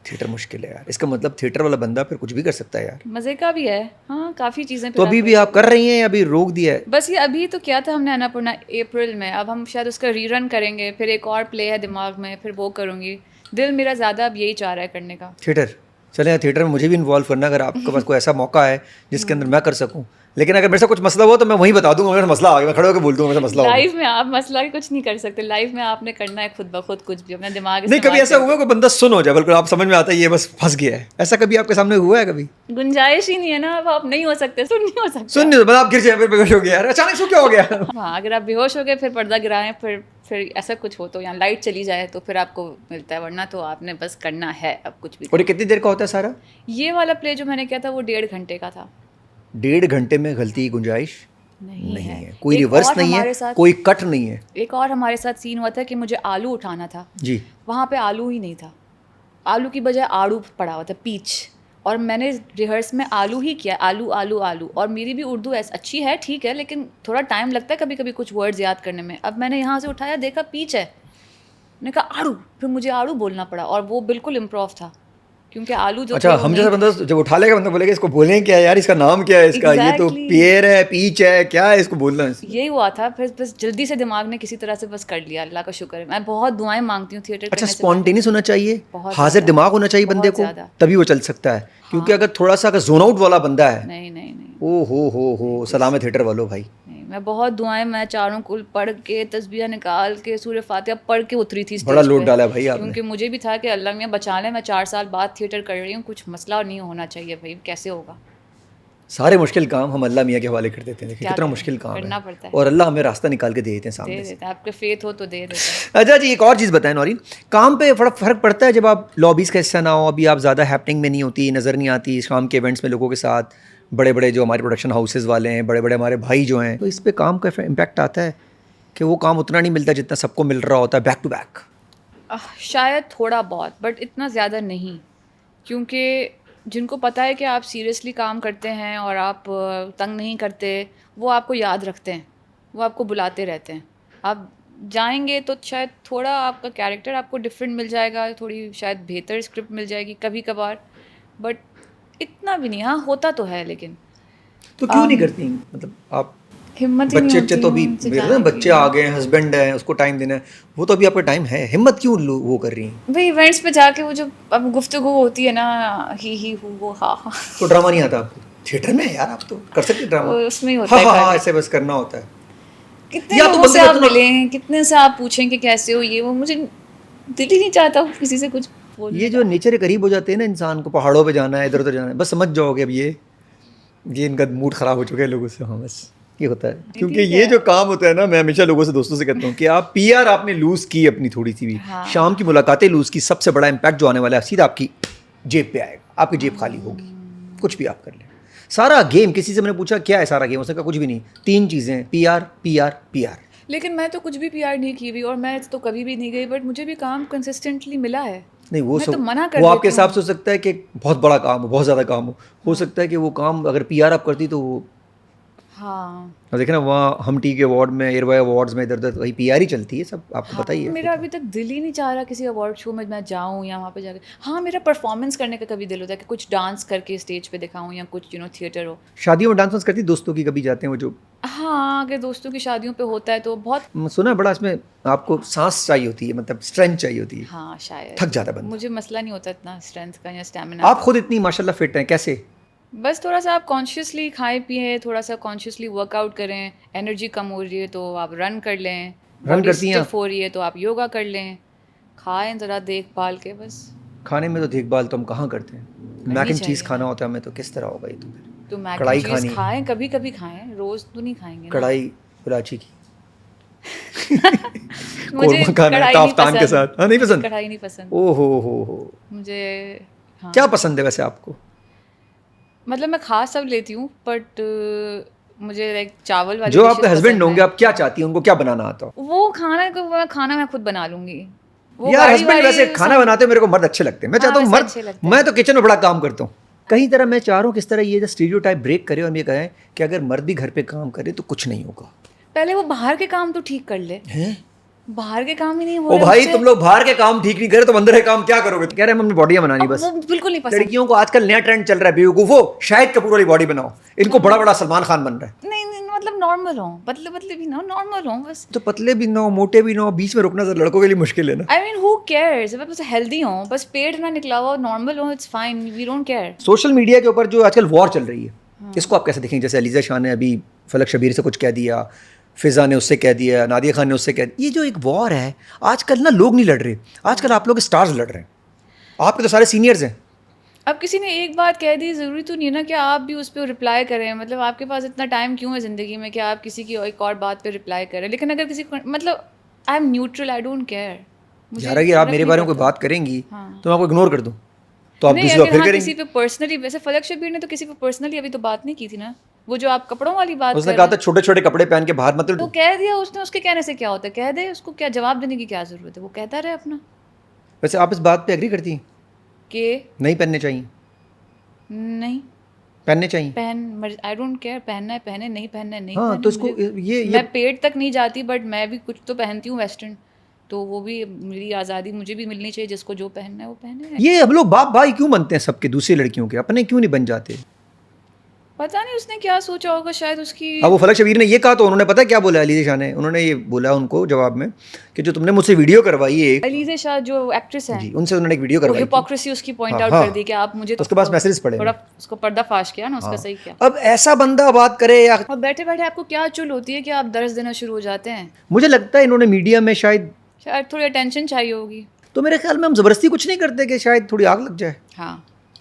थिएटर मुश्किल है यार। इसका मतलब थिएटर वाला बंदा फिर कुछ भी कर सकता है यार। मजे का भी है। हाँ काफ़ी चीज़ें। तो अभी भी आप कर रही हैं या अभी रोक दिया है? बस ये अभी तो क्या था हमने अन्नपूर्णा अप्रैल में, अब हम शायद उसका रीरन करेंगे, फिर एक और प्ले है दिमाग में, फिर वो करूँगी। दिल मेरा ज़्यादा अब यही चाह रहा है करने का। थिएटर चले, थिएटर में मुझे भी इन्वॉल्व करना, अगर आपके पास कोई ऐसा मौका है जिसके अंदर मैं कर सकूं। लेकिन अगर मेरे से कुछ मसला हो तो मैं वहीं बता दूंगा, मेरा मसला आ गया, मैं खड़े होकर बोल दूंगा मेरा मसला हो गया। लाइफ में आप मसला कुछ नहीं कर सकते, लाइफ में आपने करना है खुद ब खुद कुछ भी, अपना दिमाग नहीं कभी ऐसा हुआ कोई बंदा सुन हो जाए, बल्कि आप समझ में आता है ये बस फंस गया है, ऐसा कभी आपके सामने हुआ है? कभी गुंजाइश ही नहीं है ना, अब आप नहीं हो सकते, सुन नहीं हो सकते। सुन नहीं, मतलब आप गिर जाए, फिर बेहोश हो गया यार, अचानक से क्या हो गया? हाँ अगर आप बेहोश हो गए, फिर पर्दा गिराएं, फिर ऐसा कुछ हो तो, यहाँ लाइट चली जाए तो फिर आपको मिलता है, वरना तो आपने बस करना है अब कुछ भी। और ये कितनी देर का होता है सारा? ये वाला प्ले जो मैंने किया था वो 1.5 घंटे का था। 1.5 घंटे में गलती की गुंजाइश नहीं है। कोई रिवर्स नहीं है, कोई कट नहीं है। एक और हमारे साथ सीन हुआ था कि मुझे आलू उठाना था जी, वहाँ पे आलू ही नहीं था, आलू की बजाय आड़ू पड़ा हुआ था, पीच। और मैंने रिहर्स में आलू ही किया, आलू आलू आलू। और मेरी भी उर्दू ऐसी अच्छी है, ठीक है, लेकिन थोड़ा टाइम लगता है कभी कभी कुछ वर्ड्स याद करने में। अब मैंने यहाँ से उठाया, देखा पीच है, मैंने कहा आड़ू, फिर मुझे आड़ू बोलना पड़ा, और वो बिल्कुल इम्प्रूव था। क्योंकि आलू जो अच्छा, हम जैसा बंदा जब उठा लेगा बंदा बोलेगा इसको बोलें क्या है यार, इसका नाम क्या है इसका, ये तो पियर है, पीच है, क्या है इसको बोलना है। यही हुआ था, फिर बस जल्दी से दिमाग ने किसी तरह से बस कर लिया, अल्लाह का शुक्र है। मैं बहुत दुआएं मांगती हूँ थिएटर अच्छा, करने से स्पॉन्टेनियस होना चाहिए, बहुत हाजिर दिमाग होना चाहिए बंदे को, ज़्यादा। तभी वो चल सकता है। क्योंकि अगर थोड़ा सा अगर जोन आउट वाला बंदा है, नहीं नहीं नहीं, ओ हो सलाम है थिएटर वालों भाई। नहीं, मैं बहुत दुआएं, मैं चारों कुल पढ़ के, तस्बीह निकाल के, सूरह फातिहा पढ़ के उतरी थी स्टेज बड़ा लोड पे। डाला भाई आपने। क्योंकि मुझे भी था कि अल्लाह मियाँ बचा ले, मैं 4 साल बाद थिएटर कर रही हूँ, कुछ मसला नहीं होना चाहिए भाई, कैसे होगा। सारे मुश्किल काम हम अल्लाह मियाँ के हवाले कर देते हैं, देखिए कितना मुश्किल काम करना है, पड़ता है, और अल्लाह हमें रास्ता निकाल के दे देते हैं सामने दे से। देता है, आपके फेथ हो तो दे देता है। अच्छा जी, एक और चीज़ बताएं नौरीन, काम पे थोड़ा फ़र्क पड़ता है जब आप लॉबीज़ का हिस्सा ना हो, अभी आप ज़्यादा हैपनिंग में नहीं होती, नज़र नहीं आती शाम के इवेंट्स में लोगों के साथ, बड़े बड़े जो हमारे प्रोडक्शन हाउसेज़ वाले हैं, बड़े बड़े हमारे भाई जो हैं, तो इस पे काम का इम्पैक्ट आता है कि वो काम उतना नहीं मिलता जितना सबको मिल रहा होता है बैक टू बैक? शायद थोड़ा बहुत, बट इतना ज़्यादा नहीं, क्योंकि जिनको पता है कि आप सीरियसली काम करते हैं और आप तंग नहीं करते, वो आपको याद रखते हैं, वो आपको बुलाते रहते हैं। आप जाएंगे तो शायद थोड़ा आपका कैरेक्टर आपको डिफरेंट मिल जाएगा, थोड़ी शायद बेहतर स्क्रिप्ट मिल जाएगी कभी कभार, बट इतना भी नहीं। हाँ, होता तो है, लेकिन तो क्यों नहीं करती, मतलब आप हिम्मत ही नहीं बच्चे होती तो अभी उनसे मेरे ना जाने बच्चे की। आ गए हैं, हस्बैंड है, उसको टाइम देना है, वो तो अभी आपका टाइम है, हिम्मत क्यों वो कर रही हैं? भाई इवेंट्स पे जाके वो जो अब गुफ्तगू होती है ना, ही हु वो हा हा, तो ड्रामा नहीं आता आपको? थिएटर में है यार, आप तो कर सकते ड्रामा। उसमें ही होता है हाँ, खाली। ऐसे बस करना होता है। कितने या तो लोगों से बंदे आप को तो मिले, कितने से आप पूछें कि कैसे हो, ये वो, मुझे दिल ही नहीं चाहता किसी से कुछ बोलने ये का। जो नेचर के करीब हो जाते हैं ना इंसान को, पहाड़ों पे जाना है, इधर उधर जाना है, बस समझ जाओगे अब ये इनका मूड ख़राब हो चुका है लोगों से। हाँ, बस ये होता है, क्योंकि ठीक ये है। जो काम होता है ना, मैं हमेशा लोगों से, दोस्तों से कहता हूँ कि आप पीआर आपने लूज़ की अपनी थोड़ी सी भी, हाँ। शाम की मुलाकातें लूज़ की, सबसे बड़ा इम्पैक्ट जो आने वाला है सीधा आपकी जेब पे आएगा, आपकी जेब खाली होगी। कुछ भी आप कर लें, सारा गेम, किसी से मैंने पूछा क्या है सारा गेम, उसने कहा कुछ भी नहीं, 3 चीज़ें, पीआर पीआर पीआर। लेकिन मैं तो कुछ भी पीआर नहीं की हुई, और मैं तो कभी भी नहीं गई, बट मुझे भी काम कंसिस्टेंटली मिला है। नहीं, वो मैं सब तो मना कर वो आपके देती हिसाब हूँ। से हो सकता है कि बहुत बड़ा काम हो, बहुत ज़्यादा काम हो सकता है कि वो काम अगर पीआर आप करती तो वो, हाँ अब देखे ना वहाँ हम टी के अवार्ड में, एयरवाई अवार्ड्स में, इधर उधर वही पीआर ही चलती है सब, आपको पता ही है। मेरा अभी तक दिल ही नहीं चाह रहा किसी अवार्ड शो में मैं जाऊँ या वहाँ पे जाके। हाँ, मेरा परफॉर्मेंस करने का कभी दिल होता है कि कुछ डांस करके स्टेज पे दिखाऊँ, या कुछ थिएटर हो। शादियों में डांस वांस करती, दोस्तों की कभी जाते हैं वो जो? हाँ, अगर दोस्तों की शादियों पे होता है तो बहुत। सुना है बड़ा इसमें आपको सांस चाहिए होती है, मतलब स्ट्रेंथ चाहिए होती है, हाँ शायद थक जाता है बंदा। मुझे मसला नहीं होता इतना स्ट्रेंथ का या स्टेमिना आप का। खुद इतनी माशाल्लाह फिट हैं, कैसे? बस थोड़ा सा आप कॉन्शियसली खाएं पिए, थोड़ा सा कॉन्शियसली वर्कआउट करें, एनर्जी कम हो रही है तो आप रन कर लें, रन बॉडी करती हैं आप? स्टिफ हो रही है तो आप योगा कर लें, खाएं ज़रा देखभाल के बस। खाने में तो देखभाल तो हम कहाँ करते हैं, मैक एंड चीज़ चाहिए खाना होता है हमें, तो किस तरह होगा ये तो फिर? तो मैक कढ़ाई एंड चीज़ खानी, खाएं, कभी कभी खाएं, रोज़ तो नहीं खाएंगे ना। कढ़ाई इलायची की मुझे कोरमा खाना है कढ़ाई नहीं ताफ्तान के पसंद। साथ, हाँ नहीं मुझे पसंद? कढ़ाई नहीं पसंद ओ हो, मुझे। हाँ, क्या पसंद है वैसे आपको? मतलब मैं खा सब लेती हूँ, बट मुझे लाइक चावल वाली जो dishes आपके हस्बैंड पसंद होंगे, हैं। आप क्या चाहती हैं, उनको क्या बनाना आता हो? वो खाना मैं खुद बना लूंगी। वो यार गाड़ी हस्बैंड वाड़ी वैसे खाना सब- बनाते हैं, मेरे को मर्द अच्छे लगते हैं, मैं हाँ, चाहता हूँ वैसे मर्द, अच्छे लगते मैं हैं। तो किचन में बड़ा काम करता हूँ। कहीं तरह मैं चाह रहा हूँ किस तरह ये स्टीरियोटाइप ब्रेक करे और ये कहें कि अगर मर्द भी घर पे काम करे तो कुछ नहीं होगा। पहले वो बाहर के काम तो ठीक कर ले। हैं? बाहर के काम ही नहीं हो ओ रहे भाई, उससे। तुम लोग बाहर के काम ठीक नहीं करे तो अंदर के काम क्या करोगे? तो कह रहे हैं हमने बॉडियां बनानी अब बस। वो बिल्कुल नहीं पसंद। लड़कियों को आजकल नया ट्रेंड चल रहा है, बेवकूफो, शाहिद कपूर वाली बॉडी बनाओ, इनको बड़ा बड़ा सलमान खान बन रहा है। नहीं नहीं, मतलब नॉर्मल हो, पतले पतले भी ना हो, नॉर्मल हो बस। तो पतले भी ना हो, मोटे भी ना हो, बीच में रुकना लड़कों के लिए मुश्किल है ना। आई मीन हु केयर्स, बस हेल्दी हो, बस पेट ना निकला हुआ, नॉर्मल हो, it's fine, we don't care. Social media के ऊपर जो आजकल वॉर चल रही है, इसको आप कैसे देखेंगे? जैसे अलीजा शाह ने अभी फलक शबीर से कुछ कह दिया, फिजा ने उससे कह दिया, नादिया खान ने उससे कह दिया, ये जो एक वॉर है आजकल ना, लोग नहीं लड़ रहे, आजकल आप लोग स्टार्स लड़ रहे हैं, आपके तो सारे सीनियर्स हैं। अब किसी ने एक बात कह दी, ज़रूरी तो नहीं है ना कि आप भी उस पर रिप्लाई करें। मतलब आपके पास इतना टाइम क्यों है ज़िंदगी में कि आप किसी की एक और बात पे रिप्लाई करें? लेकिन अगर किसी को, मतलब I am neutral, I don't care. यार अगर आप मेरे बारे में कोई बात करेंगी तो मैं आपको इग्नोर कर दूँ, तो आप नहीं, दूसरी बार अगर फिर हाँ करेंगी। किसी पे पर्सनली, वैसे फलक शबीर ने तो किसी पे पर्सनली अभी तो बात नहीं की थी ना, वो जो आप कपड़ों वाली बात उसने कर कहा रहे था छोटे छोटे कपड़े पहन के बाहर मत हैं, तो लो। कह दिया उसने, उसके कहने से क्या होता है, कह दे, उसको क्या जवाब देने की क्या ज़रूरत है, वो कहता रहे अपना। वैसे आप इस बात पे एग्री करती हैं? कि नहीं पहनने चाहिए? नहीं पहनने चाहिए। पहन, आई डोंट केयर, पहनना है पहने, नहीं पहनना है नहीं हाँ पहने, तो इसको मुझे- ये मैं पेट तक नहीं जाती, बट मैं भी कुछ तो पहनती हूँ वेस्टर्न, तो वो भी मेरी आज़ादी मुझे भी मिलनी चाहिए, जिसको जो पहनना है वो पहने। ये हम लोग बाप भाई क्यों बनते हैं सबके, दूसरी लड़कियों के, अपने क्यों नहीं बन जाते? पता नहीं उसने क्या सोचा होगा, शायद उसकी। अब वो फलक शबीर ने ये कहा तो उन्होंने पता क्या बोला, अलीज़ा शाह ने, उन्होंने ये बोला उनको जवाब में कि जो तुमने मुझसे वीडियो करवाई है एक, अलीज़ा शाह जो एक्ट्रेस है जी, उनसे उन्होंने एक वीडियो वो करवाई थी। हिपोक्रेसी उसकी पॉइंट हाँ, आउट हाँ। कर दी कि आप मुझे उसके पास मैसेजेस पड़े थोड़ा हैं। उसको पर्दाफाश किया ना उसका, हाँ। सही किया। अब ऐसा बंदा बात करे या, और बैठे बैठे आपको क्या चुल होती है कि आप दर्ज देना शुरू हो जाते हैं? मुझे लगता है इन्होंने मीडिया में शायद थोड़ी अटेंशन चाहिए होगी। तो मेरे ख्याल में हम ज़बरदस्ती कुछ नहीं करते कि शायद थोड़ी आग लग जाए। हाँ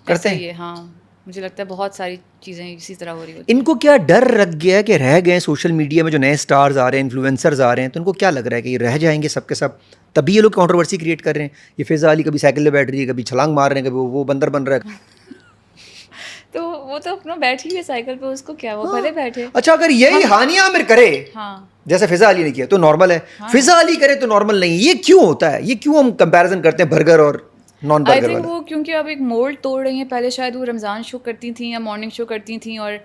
करते ऐसा हैं। ही है, हाँ मुझे लगता है बहुत सारी चीज़ें इसी तरह हो रही होती इनको क्या डर लग गया है कि रह गए सोशल मीडिया में जो नए स्टार्स आ रहे हैं, इन्फ्लुएंसर्स आ रहे हैं, तो इनको क्या लग रहा है कि ये रह जाएंगे सबके सब, तभी ये लोग कंट्रोवर्सी क्रिएट कर रहे हैं। ये फिजा अली कभी साइकिल पे बैठ रही है, कभी छलांग मार रहे हैं, कभी वो बंदर बन रहा है। तो वो तो अपना बैठी है साइकिल पे, उसको क्या, वो भले बैठे। अच्छा, अगर यही हानिया आमिर करे हाँ जैसे फिजा अली ने किया तो नॉर्मल है, फिजा अली करे तो नॉर्मल नहीं। ये क्यों होता है? ये क्यों हम कंपैरिजन करते हैं बर्गर और नॉन आई बर्गर थिंक वाला? वो क्योंकि अब एक मोल्ड तोड़ रही हैं। पहले शायद वो रमज़ान शो करती थी या मॉर्निंग शो करती थी और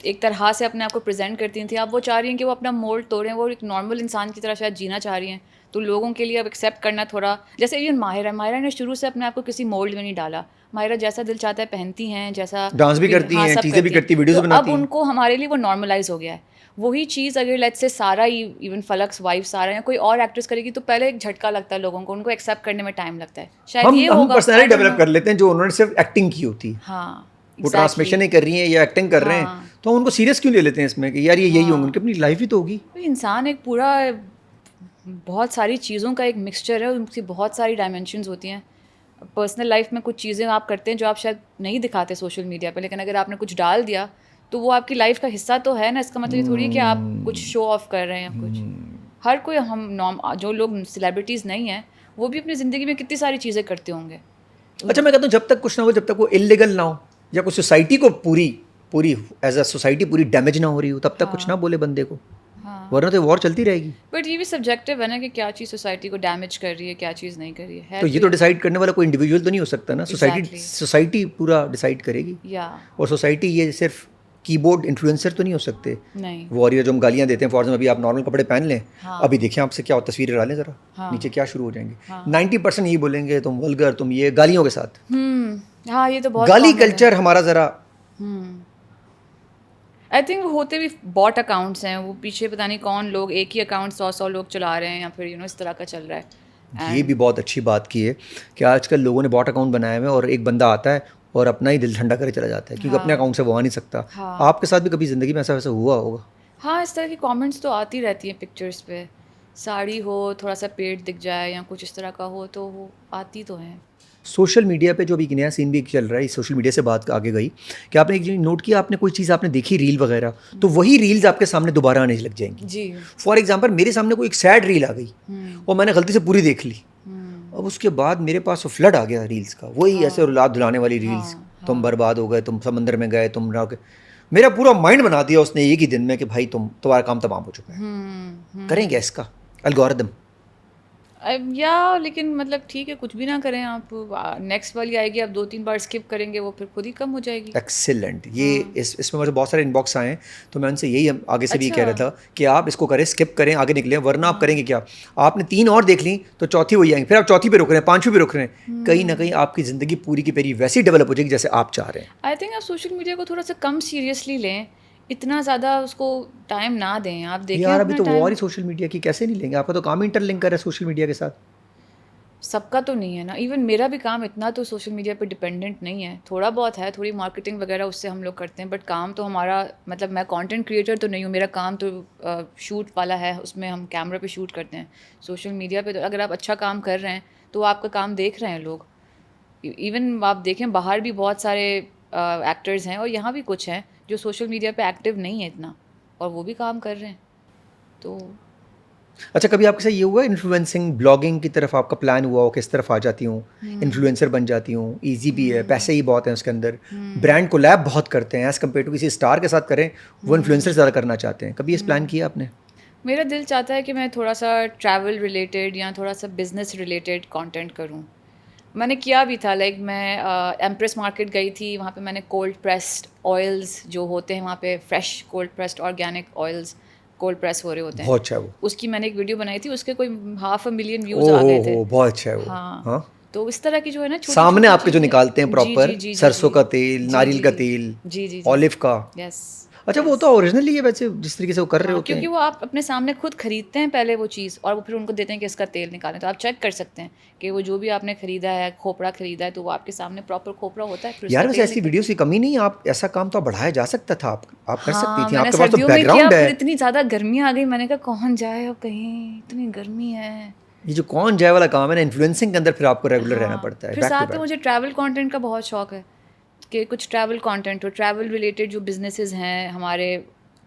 एक तरह से अपने आप को प्रेजेंट करती थी। अब वो चाह रही हैं कि वो अपना मोल्ड तोड़ें, वो एक नॉर्मल इंसान की तरह शायद जीना चाह रही हैं। तो लोगों के लिए अब एक्सेप्ट करना थोड़ा, जैसे इवन माहिरा ने शुरू से अपने आप को किसी मोल्ड में नहीं डाला। माहिरा जैसा दिल चाहता है पहनती हैं, जैसा डांस भी करती हैं, सब चीज़ें भी करती हैं, हैं। वीडियोस तो भी बनाती अब हैं। उनको हमारे लिए वो नॉर्मलाइज हो गया है। वही चीज़ अगर लेट्स से सारा, इवन फलक्स वाइफ सारा या कोई और एक्ट्रेस करेगी तो पहले एक झटका लगता है लोगों को, उनको एक्सेप्ट करने में टाइम लगता है। शायद ये हम होगा, personality I don't develop know। कर लेते हैं जो उन्होंने सिर्फ एक्टिंग की होती है। हाँ वो ट्रांसमिशन नहीं कर रही हैं या एक्टिंग कर रहे हैं, हाँ। तो हम उनको सीरियस क्यों ले लेते हैं इसमें कि यार ये यही होंगे, उनकी अपनी लाइफ ही तो होगी। इंसान एक पूरा बहुत सारी चीज़ों का एक मिक्सचर है, उनकी बहुत सारी डायमेंशंस होती हैं। पर्सनल लाइफ में कुछ चीज़ें आप करते हैं जो आप शायद नहीं दिखाते सोशल मीडिया पे, लेकिन अगर आपने कुछ डाल दिया तो वो आपकी लाइफ का हिस्सा तो है ना। इसका मतलब ये थोड़ी है कि आप कुछ शो ऑफ कर रहे हैं या कुछ। हर कोई, हम जो लोग सेलिब्रिटीज़ नहीं हैं वो भी अपनी ज़िंदगी में कितनी सारी चीज़ें करते होंगे। अच्छा, मैं कहता हूँ जब तक कुछ ना हो, जब तक वो इलीगल ना हो या कुछ सोसाइटी को पूरी एज अ सोसाइटी पूरी डैमेज ना हो रही हो, तब तक कुछ ना बोले बंदे को, वरना तो वॉर चलती रहेगी। बट ये भी सब्जेक्टिव है ना कि क्या चीज़ सोसाइटी को डैमेज कर रही है, क्या चीज़ नहीं कर रही है। तो ये तो डिसाइड करने वाला कोई इंडिविजुअल तो नहीं हो सकता ना, सोसाइटी पूरा डिसाइड करेगी। या और सोसाइटी ये सिर्फ कीबोर्ड इन्फ्लुएंसर तो नहीं हो सकते। नहीं, वॉरियर जो हम गालियाँ देते हैं, फॉर एग्जाम्पल अभी आप नॉर्मल कपड़े पहन लें, हाँ। अभी देखें आपसे क्या तस्वीरें डालें ज़रा, हाँ। नीचे क्या शुरू हो जाएंगे। हाँ। 90% यही बोलेंगे तुम वल्गर, तुम ये, गालियों के साथ। हाँ ये तो बहुत गाली common है। कल्चर हमारा ज़रा, आई थिंक वो होते भी बॉट अकाउंट्स हैं, वो पीछे पता नहीं कौन लोग, एक ही अकाउंट 100 लोग चला रहे हैं या फिर इस तरह का चल रहा है। ये भी बहुत अच्छी बात की है कि आजकल लोगों ने बॉट अकाउंट बनाए हुए हैं और एक बंदा आता है और अपना ही दिल ठंडा करे चला जाता है, क्योंकि अपने अकाउंट से वो आ नहीं सकता। हाँ। आपके साथ भी कभी ज़िंदगी में ऐसा वैसा हुआ होगा? हाँ, इस तरह की कमेंट्स तो आती रहती हैं पिक्चर्स पे। साड़ी हो, थोड़ा सा पेट दिख जाए या कुछ इस तरह का हो तो वो आती तो हैं। सोशल मीडिया पे जो अभी एक नया सीन भी चल रहा है, सोशल मीडिया से बात आगे गई कि आपने एक चीज़ नोट किया, आपने कोई चीज़ आपने देखी रील वगैरह, तो वही रील्स आपके सामने दोबारा आने लग जाएंगी। जी। फॉर एग्जांपल मेरे सामने कोई एक सैड रील आ गई और मैंने गलती से पूरी देख ली, अब उसके बाद मेरे पास वो फ्लड आ गया रील्स का, वही ऐसे रुला धुलाने वाली रील्स, तुम बर्बाद हो गए, तुम समंदर में गए, तुम रह गए। मेरा पूरा माइंड बना दिया उसने एक ही दिन में कि भाई तुम्हारा काम तमाम हो चुका है। करेंगे इसका एल्गोरिदम या लेकिन मतलब ठीक है, कुछ भी ना करें आप, नेक्स्ट वाली आएगी, आप 2-3 बार स्किप करेंगे, वो फिर खुद ही कम हो जाएगी। एक्सीलेंट। ये इसमें मुझे बहुत सारे इनबॉक्स आए हैं, तो मैं उनसे यही आगे से भी कह रहा था कि आप इसको करें, स्किप करें, आगे निकलें, वरना आप करेंगे क्या, आपने 3 और देख ली तो चौथी वही आएंगी, फिर आप चौथी पे रुक रहे हैं, 5वीं पे रुक रहे हैं, कहीं ना कहीं आपकी ज़िंदगी पूरी की पूरी वैसी डेवलप हो जाएगी जैसे आप चाह रहे हैं। आई थिंक आप सोशल मीडिया को थोड़ा सा कम सीरियसली लें, इतना ज़्यादा उसको टाइम ना दें। आप देखें यार अभी अपना तो time। वॉर ही सोशल मीडिया की, कैसे नहीं लेंगे? आपका तो काम इंटरलिंक कर है सोशल मीडिया के साथ। सबका तो नहीं है ना, इवन मेरा भी काम इतना तो सोशल मीडिया पे डिपेंडेंट नहीं है, थोड़ा बहुत है, थोड़ी मार्केटिंग वगैरह उससे हम लोग करते हैं, बट काम तो हमारा, मतलब मैं कंटेंट क्रिएटर तो नहीं हूँ, मेरा काम तो शूट वाला है, उसमें हम कैमरा पे शूट करते हैं। सोशल मीडिया पे तो अगर आप अच्छा काम कर रहे हैं तो आपका काम देख रहे हैं लोग। इवन आप देखें बाहर भी बहुत सारे एक्टर्स हैं और यहाँ भी कुछ हैं जो सोशल मीडिया पे एक्टिव नहीं है इतना, और वो भी काम कर रहे हैं। तो अच्छा, कभी आपके साथ ये हुआ इन्फ्लुएंसिंग ब्लॉगिंग की तरफ आपका प्लान हुआ हो, किस तरफ आ जाती हूँ, इन्फ्लुएंसर बन जाती हूँ, ईजी भी है, पैसे ही बहुत हैं उसके अंदर, ब्रांड को लैब बहुत करते हैं, एज़ कम्पेयर टू किसी स्टार के साथ करें, वो इन्फ्लुएंसर ज़्यादा करना चाहते हैं, कभी इस प्लान किया आपने? मेरा दिल चाहता है कि मैं थोड़ा सा ट्रैवल रिलेटेड या थोड़ा सा बिजनेस रिलेटेड कंटेंट करूं। मैंने किया भी था, लाइक मैं एम्प्रेस मार्केट गई थी, वहाँ पे मैंने कोल्ड प्रेस्ड ऑयल्स जो होते हैं वहाँ पे, fresh cold pressed organic oils cold press हो रहे होते हैं। बहुत अच्छा है वो। उसकी मैंने एक वीडियो बनाई थी, उसके कोई 500,000 व्यूज आ गए थे। बहुत अच्छा है वो। हाँ, हाँ, तो इस तरह की जो है ना सामने आपके जो निकालते हैं जी प्रॉपर जी जी सरसों का तेल, जी नारियल जी का जी तेल, जी जी जी ऑलिव का। यस। अच्छा, वो तो ओरिजिनली है वैसे, जिस तरीके से वो कर रहे हाँ, होते क्योंकि हैं। वो आप अपने सामने खुद खरीदते हैं पहले वो चीज़, और वो फिर उनको देते हैं कि इसका तेल निकालें, तो आप चेक कर सकते हैं कि वो जो भी आपने खरीदा है, खोपड़ा खरीदा है, तो वो आपके सामने प्रॉपर खोपड़ा होता है, फिर उसका यार वैसे तेल ऐसी निकलता वीडियोस की कमी नहीं है, आप ऐसा काम तो बढ़ाया जा सकता था, आप कर सकती हाँ, थी, मैंने आपके पास तो सर्दियों में किया, बैकग्राउंड है। फिर इतनी ज़्यादा गर्मी आ गई, मैंने कहा कौन जाए अब कहीं, इतनी गर्मी है। ये जो कौन जाए वाला काम है ना, इन्फ्लुएंसिंग के अंदर फिर आपको रेगुलर रहना हाँ, पड़ता है, फिर बैक टू साथ में बैक। मुझे ट्रैवल कंटेंट का बहुत शौक है कि कुछ ट्रैवल कंटेंट हो, ट्रैवल रिलेटेड जो बिजनेसेस हैं हमारे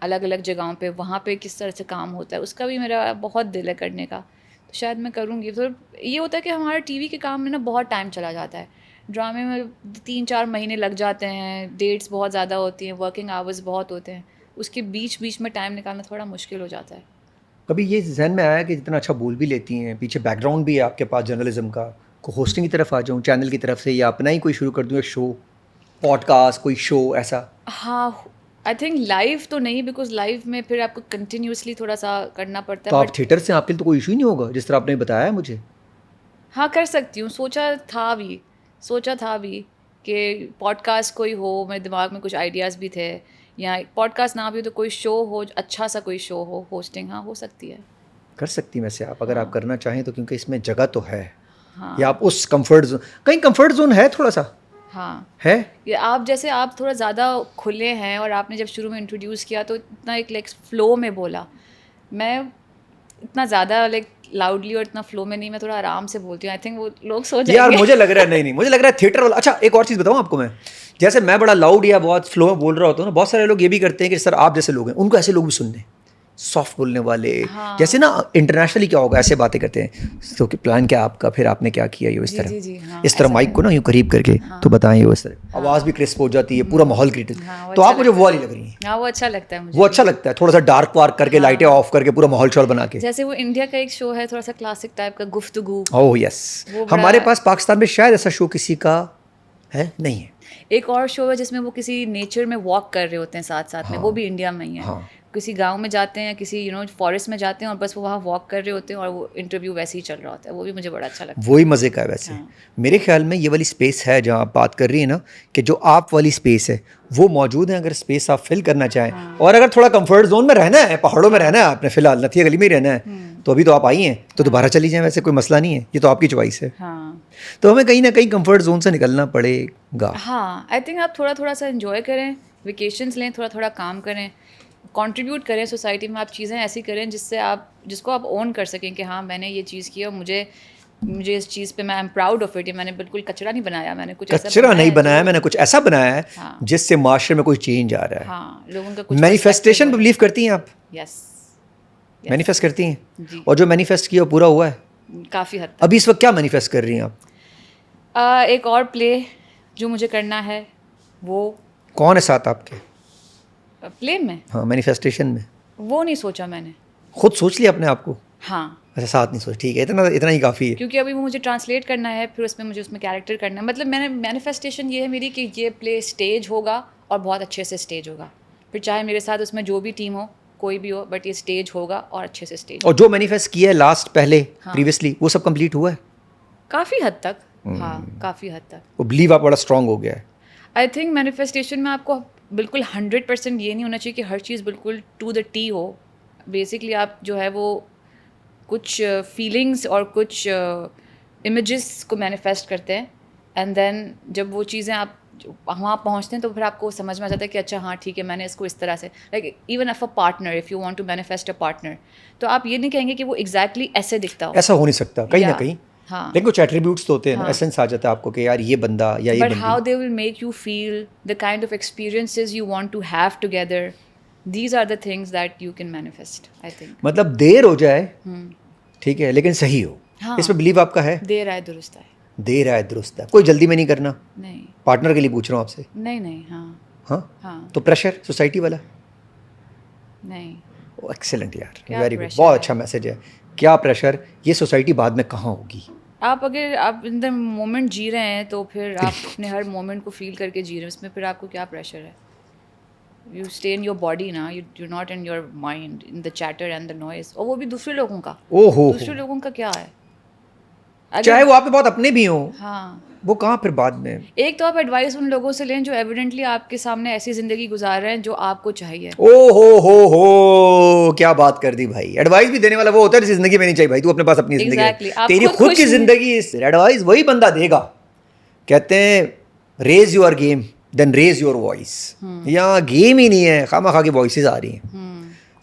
अलग अलग जगहों पे, वहाँ पे किस तरह से काम होता है, उसका भी मेरा बहुत दिल है करने का, तो शायद मैं करूँगी। तो ये होता है कि हमारा टीवी के काम में ना बहुत टाइम चला जाता है, ड्रामे में 3-4 महीने लग जाते हैं, डेट्स बहुत ज़्यादा होती हैं, वर्किंग आवर्स बहुत होते हैं, उसके बीच बीच में टाइम निकालना थोड़ा मुश्किल हो जाता है। कभी ये जहन में आया कि जितना अच्छा बोल भी लेती हैं, पीछे बैकग्राउंड भी है आपके पास जर्नलिज्म का, को होस्टिंग की तरफ आ जाऊँ चैनल की तरफ से, या अपना ही कोई शुरू कर दूँ एक शो, पॉडकास्ट, कोई शो ऐसा? हाँ, आई थिंक लाइव तो नहीं, बिकॉज लाइव में फिर आपको कंटिन्यूसली थोड़ा सा करना पड़ता तो है, आप बट थिएटर से, आपके लिए तो कोई इशू ही नहीं होगा, जिस तरह आपने बताया है मुझे। हाँ कर सकती हूँ, सोचा था भी कि पॉडकास्ट कोई हो, मेरे दिमाग में कुछ आइडियाज़ भी थे, या पॉडकास्ट ना भी हो तो कोई शो हो, अच्छा सा कोई शो हो, होस्टिंग हाँ हो सकती है। कर सकती हैं वैसे आप, अगर आप हाँ करना चाहें तो, क्योंकि इसमें जगह तो है। या हाँ आप उस कंफर्ट जोन, कहीं कंफर्ट जोन है थोड़ा सा, हाँ, है? ये आप जैसे आप थोड़ा ज़्यादा खुले हैं, और आपने जब शुरू में इंट्रोड्यूस किया तो इतना एक लाइक फ्लो में बोला, मैं इतना ज़्यादा लाइक लाउडली और इतना फ्लो में नहीं, मैं थोड़ा आराम से बोलती हूँ, आई थिंक वो लोग सो यार जाएंगे। मुझे लग रहा है, नहीं मुझे लग रहा है थिएटर वाला। अच्छा, एक और चीज़ बताऊँ आपको मैं, जैसे मैं बड़ा लाउड या बहुत फ्लो में बोल रहा होता हूँ ना, बहुत सारे लोग ये भी करते हैं कि सर आप जैसे लोग हैं उनको ऐसे लोग भी सुनने, सॉफ्ट बोलने वाले। हाँ। जैसे ना इंटरनेशनली क्या होगा, ऐसे बातें करते हैं, तो कि प्लान क्या आपका, फिर आपने क्या किया, ये इस जी तरह, जी जी, हाँ इस तरह ऐसा माइक को ना यूँ करीब करके तो बताएं, ये इस तरह आवाज़ भी क्रिस्प हो जाती है, पूरा माहौल क्रिएट। हाँ वो तो अच्छा आप मुझे लगता वो है। वाली लग रही हैं, हाँ वो अच्छा लगता है मुझे वो भी। अच्छा लगता है, थोड़ा सा डार्क वार्क करके, लाइटें ऑफ करके, पूरा माहौल शॉल बना के। जैसे वो इंडिया का एक शो है थोड़ा सा क्लासिक टाइप का, गुफ्तगू, ओह यस, वो बड़ा। हमारे पास पाकिस्तान में शायद ऐसा शो किसी का है नहीं है। एक और शो है जिसमें वो किसी नेचर में वॉक कर रहे होते हैं साथ साथ में, वो भी इंडिया में ही है। हाँ। किसी गांव में जाते हैं, किसी फॉरेस्ट में जाते हैं, और बस वो वहाँ वॉक कर रहे होते हैं, और वो इंटरव्यू वैसे ही चल रहा होता है, वो भी मुझे बड़ा अच्छा लगता है। वही मज़े का है वैसे। हाँ। मेरे ख्याल में ये वाली स्पेस है जहाँ आप बात कर रही है ना, कि जो आप वाली स्पेस है वो मौजूद है, अगर स्पेस आप फिल करना चाहें, और अगर थोड़ा कंफर्ट जोन में रहना है, पहाड़ों में रहना है आपने, फिलहाल नथिया गली में ही रहना है, तो अभी तो आप आई हैं, तो दोबारा चली जाएं, वैसे कोई मसला नहीं है, ये तो आपकी चॉइस है। हाँ तो हमें कहीं ना कहीं कंफर्ट जोन से निकलना पड़ेगा। हाँ, आई थिंक आप थोड़ा थोड़ा सा इन्जॉय करें, वेकेशंस लें, थोड़ा थोड़ा काम करें, कंट्रीब्यूट करें सोसाइटी में, आप चीज़ें ऐसी करें जिसको आप ओन कर सकें कि हाँ मैंने ये चीज़ की, और मुझे इस चीज़ पे मैं एम प्राउड ऑफ इट, ये मैंने बिल्कुल कचरा नहीं बनाया, मैंने कुछ ऐसा कचरा नहीं है बनाया, जो- मैंने कुछ ऐसा बनाया है हाँ। जिससे माशरे में कोई चेंज आ रहा है। हाँ, लोगों का कुछ मैनिफेस्टेशन पे बिलीव करती हैं आप? यस, मैनिफेस्ट करती हैं? जी और जो मैनिफेस्ट किया वो पूरा हुआ है? काफ़ी हद तक। अभी इस वक्त क्या मैनिफेस्ट कर रही हैं आप? एक और प्ले जो मुझे करना है, वो कौन है साथ आपके? प्ले में हाँ, मैनिफेस्टेशन में वो नहीं सोचा मैंने। खुद सोच लिया अपने आप को? हाँ, अच्छा, साथ नहीं सोच, ठीक है, इतना इतना ही काफ़ी है। क्योंकि अभी वो मुझे ट्रांसलेट करना है, फिर मुझे उसमें कैरेक्टर करना है, मतलब मैंने मैनिफेस्टेशन ये है मेरी कि ये प्ले स्टेज होगा, और बहुत अच्छे से स्टेज होगा, फिर चाहे मेरे साथ उसमें जो भी टीम हो, कोई भी हो, बट ये स्टेज होगा और अच्छे से स्टेज। और जो मैनिफेस्ट किया है लास्ट पहले प्रीवियसली, वो सब कंप्लीट हुआ है? काफ़ी हद तक, हाँ काफ़ी हद तक। वो बिलीव आप बड़ा स्ट्रांग हो गया है? आई थिंक मैनिफेस्टेशन में आपको बिल्कुल 100% ये नहीं होना चाहिए कि हर चीज़ बिल्कुल टू द टी हो। बेसिकली आप जो है वो कुछ फीलिंग्स और कुछ इमेजेस को मैनिफेस्ट करते हैं, एंड देन जब वो चीज़ें आप वहाँ पहुँचते हैं तो फिर आपको समझ में आ जाता है कि अच्छा हाँ ठीक है, मैंने इसको इस तरह से, like even a partner, if you want to manifest a partner, तो आप ये नहीं कहेंगे कि वो एग्जैक्टली ऐसे दिखता हो, ऐसा हो नहीं सकता कहीं ना कहीं। हाँ, लेकिन कुछ एट्रीब्यूट्स तो होते हैं ना, एसेंस आ जाता है आपको कि यार ये बंदा या ये but बंदी। how they will make you feel, the kind of experiences you want to have together, these are the things that you can manifest, I think. मतलब देर हो जाए, ठीक है, लेकिन सही हो। हाँ। इसमें बिलीव आपका है? देर आए दुरुस्त आए। देर आए दुरुस्त है, कोई जल्दी में नहीं करना। नहीं पार्टनर के लिए पूछ रहा हूँ आपसे। नहीं, हाँ हाँ हाँ, तो प्रेशर सोसाइटी वाला? नहीं, एक्सेलेंट यार, क्या वेरी गुड, pressure बहुत है? अच्छा मैसेज है। क्या प्रेशर? ये सोसाइटी बाद में कहाँ होगी? आप अगर आप इन द मोमेंट जी रहे हैं तो फिर आप अपने हर मोमेंट को फील करके जी रहे हैं, उसमें फिर आपको क्या प्रेशर है? You stay in your body ना, you not in your mind, in the chatter and the noise, और वो भी दूसरे लोगों का। ओहो, दूसरे लोगों का क्या है, चाहे वो आप पे बहुत अपने भी हों, हाँ, वो कहाँ फिर बाद में। एक तो आप एडवाइस उन लोगों से लें जो एविडेंटली आपके सामने ऐसी जिंदगी गुजार रहे हैं जो आपको चाहिए। ओ हो, क्या बात कर दी भाई। एडवाइस भी देने वाला वो होता है जिस जिंदगी में नहीं चाहिए भाई, तू अपने पास अपनी जिंदगी है। Exactly, आप तेरी खुद खुद खुश की नहीं- जिंदगी, एडवाइस वही बंदा देगा। कहते हैं raise your game then raise your voice. यहाँ गेम ही नहीं है, खामा खा की वॉइसेस आ रही हैं।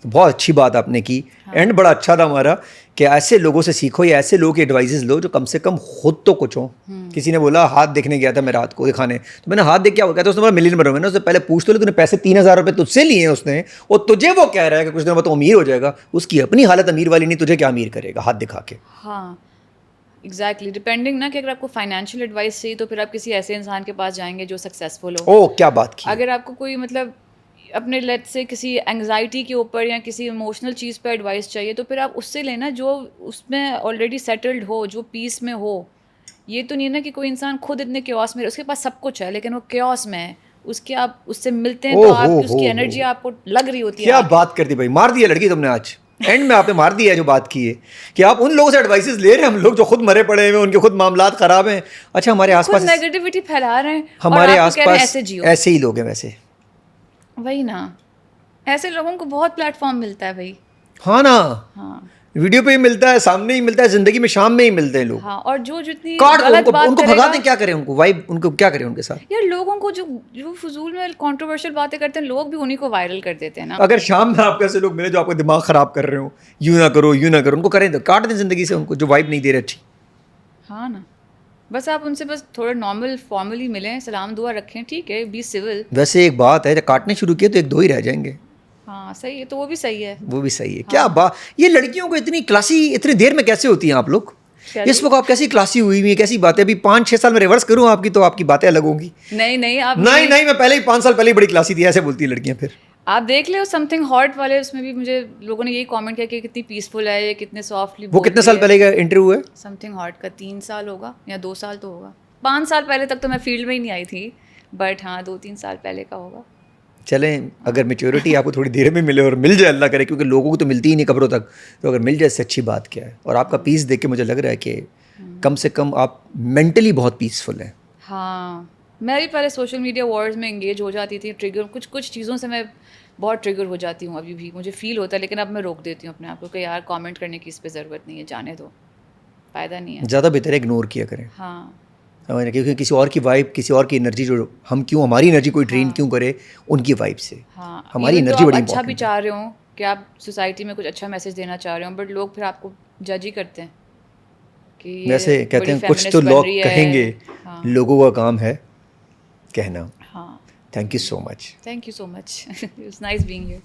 तो बहुत अच्छी बात आपने की, एंड बड़ा अच्छा था हमारा कि ऐसे लोगों से सीखो या ऐसे लोगों की एडवाइसेस लो जो कम से कम खुद तो कुछ हो। किसी ने बोला हाथ देखने गया था मैं रात को दिखाने, तो मैंने हाथ देख क्या हो गया था, उसने बोला मिलियन बनोगे ना, उससे पहले पूछ तो ले तूने पैसे 3,000 रुपये तुझसे लिए हैं उसने, और तुझे वो कह रहा है कि कुछ दिनों बाद तो अमीर हो जाएगा। उसकी अपनी हालत अमीर वाली नहीं, तुझे क्या अमीर करेगा हाथ दिखा के। हाँ एग्जैक्टली, डिपेंडिंग ना कि अगर आपको फाइनेंशियल एडवाइस चाहिए तो फिर आप किसी ऐसे इंसान के पास जाएंगे जो सक्सेसफुल हो। ओह क्या बात की। अगर आपको कोई मतलब अपने लेट से किसी एंग्जाइटी के ऊपर या किसी इमोशनल चीज़ पर एडवाइस चाहिए तो फिर आप उससे लेना जो उसमें ऑलरेडी सेटल्ड हो, जो पीस में हो। ये तो नहीं है ना कि कोई इंसान खुद इतने क्योस में, उसके पास सब कुछ है लेकिन वो क्योस में है, उसके आप उससे मिलते हैं तो आप उसकी एनर्जी आपको लग रही होती है। क्या बात कर दी भाई, मार दिया लड़की तुमने आज एंड में, आपने मार दिया है जो बात की है कि आप उन लोगों से एडवाइसेस ले रहे हैं, हम लोग जो खुद मरे पड़े हैं, उनके खुद मामलात खराब हैं। अच्छा हमारे आसपास नेगेटिविटी फैला रहे हैं, हमारे और आपको कह रहे हैं आसपास ऐसे जियो। ऐसे ही लोग हैं वैसे। वही ना, ऐसे लोगों को बहुत प्लेटफॉर्म मिलता है भाई। हाँ ना, हाँ वीडियो पे ही मिलता है, सामने ही मिलता है, जिंदगी में शाम में ही मिलते हैं लोग। हाँ, और जो जितनी काट दो गलत उनको, बात उनको करेगा, भगा दें, क्या करें उनको, वाइब उनको क्या करें उनके साथ। यार लोगों को जो जो फजूल में कंट्रोवर्शियल बातें करते हैं लोग भी उन्हीं को वायरल कर देते हैं ना। अगर शाम में आपको ऐसे लोग मिले जो आपका दिमाग खराब कर रहे हो, यूं ना करो यूं ना करो, उनको करें तो काट दें जिंदगी से उनको, जो वाइब नहीं दे रहे अच्छी। हाँ ना, बस आप उनसे बस थोड़ा नॉर्मल फॉर्मली मिलें, सलाम दुआ रखें, ठीक है, बी सिविल। वैसे एक बात है, जब काटने शुरू किए तो एक दो ही रह जाएंगे। हाँ सही है, तो वो भी सही है। वो भी सही है। क्या बात, ये लड़कियों को इतनी क्लासी इतनी देर में कैसे होती हैं आप लोग? इस वक्त आप कैसी क्लासी हुई हुई है, कैसी बातें। अभी 5-6 साल में रिवर्स करूं आपकी तो आपकी बातें अलग होंगी। नहीं आप नहीं मैं पहले ही 5 साल पहले ही बड़ी क्लासी थी, ऐसे बोलती है लड़कियां। फिर आप देख ले समथिंग हॉट वाले, उसमें भी मुझे लोगों ने यही कमेंट किया कि कितनी पीसफुल है ये, कितने सॉफ्टली। वो कितने साल पहले का इंटरव्यू है? समथिंग हॉट का 3 साल होगा या 2 साल तो होगा। 5 साल पहले तक तो मैं फील्ड में ही नहीं आई थी, बट हाँ 2-3 साल पहले का होगा। चलें, अगर मेच्योरिटी आपको थोड़ी देर में मिले और मिल जाए, अल्लाह करे, क्योंकि लोगों को तो मिलती ही नहीं कब्रों तक, तो अगर मिल जाए इससे अच्छी बात क्या है। और आपका पीस देख के मुझे लग रहा है कि कम से कम आप मेंटली बहुत पीसफुल हैं। हाँ, मैं भी पहले सोशल मीडिया वॉर्स में एंगेज हो जाती थी, ट्रिगर कुछ चीज़ों से मैं बहुत ट्रिगर हो जाती हूँ, अभी भी मुझे फील होता है, लेकिन अब मैं रोक देती हूँ अपने आप को कि यार कमेंट करने की इस पर ज़रूरत नहीं है, जाने दो, फ़ायदा नहीं है। ज़्यादा बेहतर है इग्नोर किया करें। हाँ क्योंकि किसी और की वाइब, किसी और की एनर्जी, जो हम क्यों हमारी एनर्जी कोई ड्रेन क्यों करे उनकी वाइब से। हाँ, हमारी even though एनर्जी आप बड़ी अच्छा भी इंपॉर्टेंट चाह रहे हो कि आप सोसाइटी में कुछ अच्छा मैसेज देना चाह रहे हो, बट लोग फिर आपको जज ही करते हैं कि ये वैसे कहते बड़ी हैं कुछ तो feminist बन लोग रही है। कहेंगे, हाँ लोगों का काम है कहना। हाँ, thank you so much. Thank you so much, it's nice being here.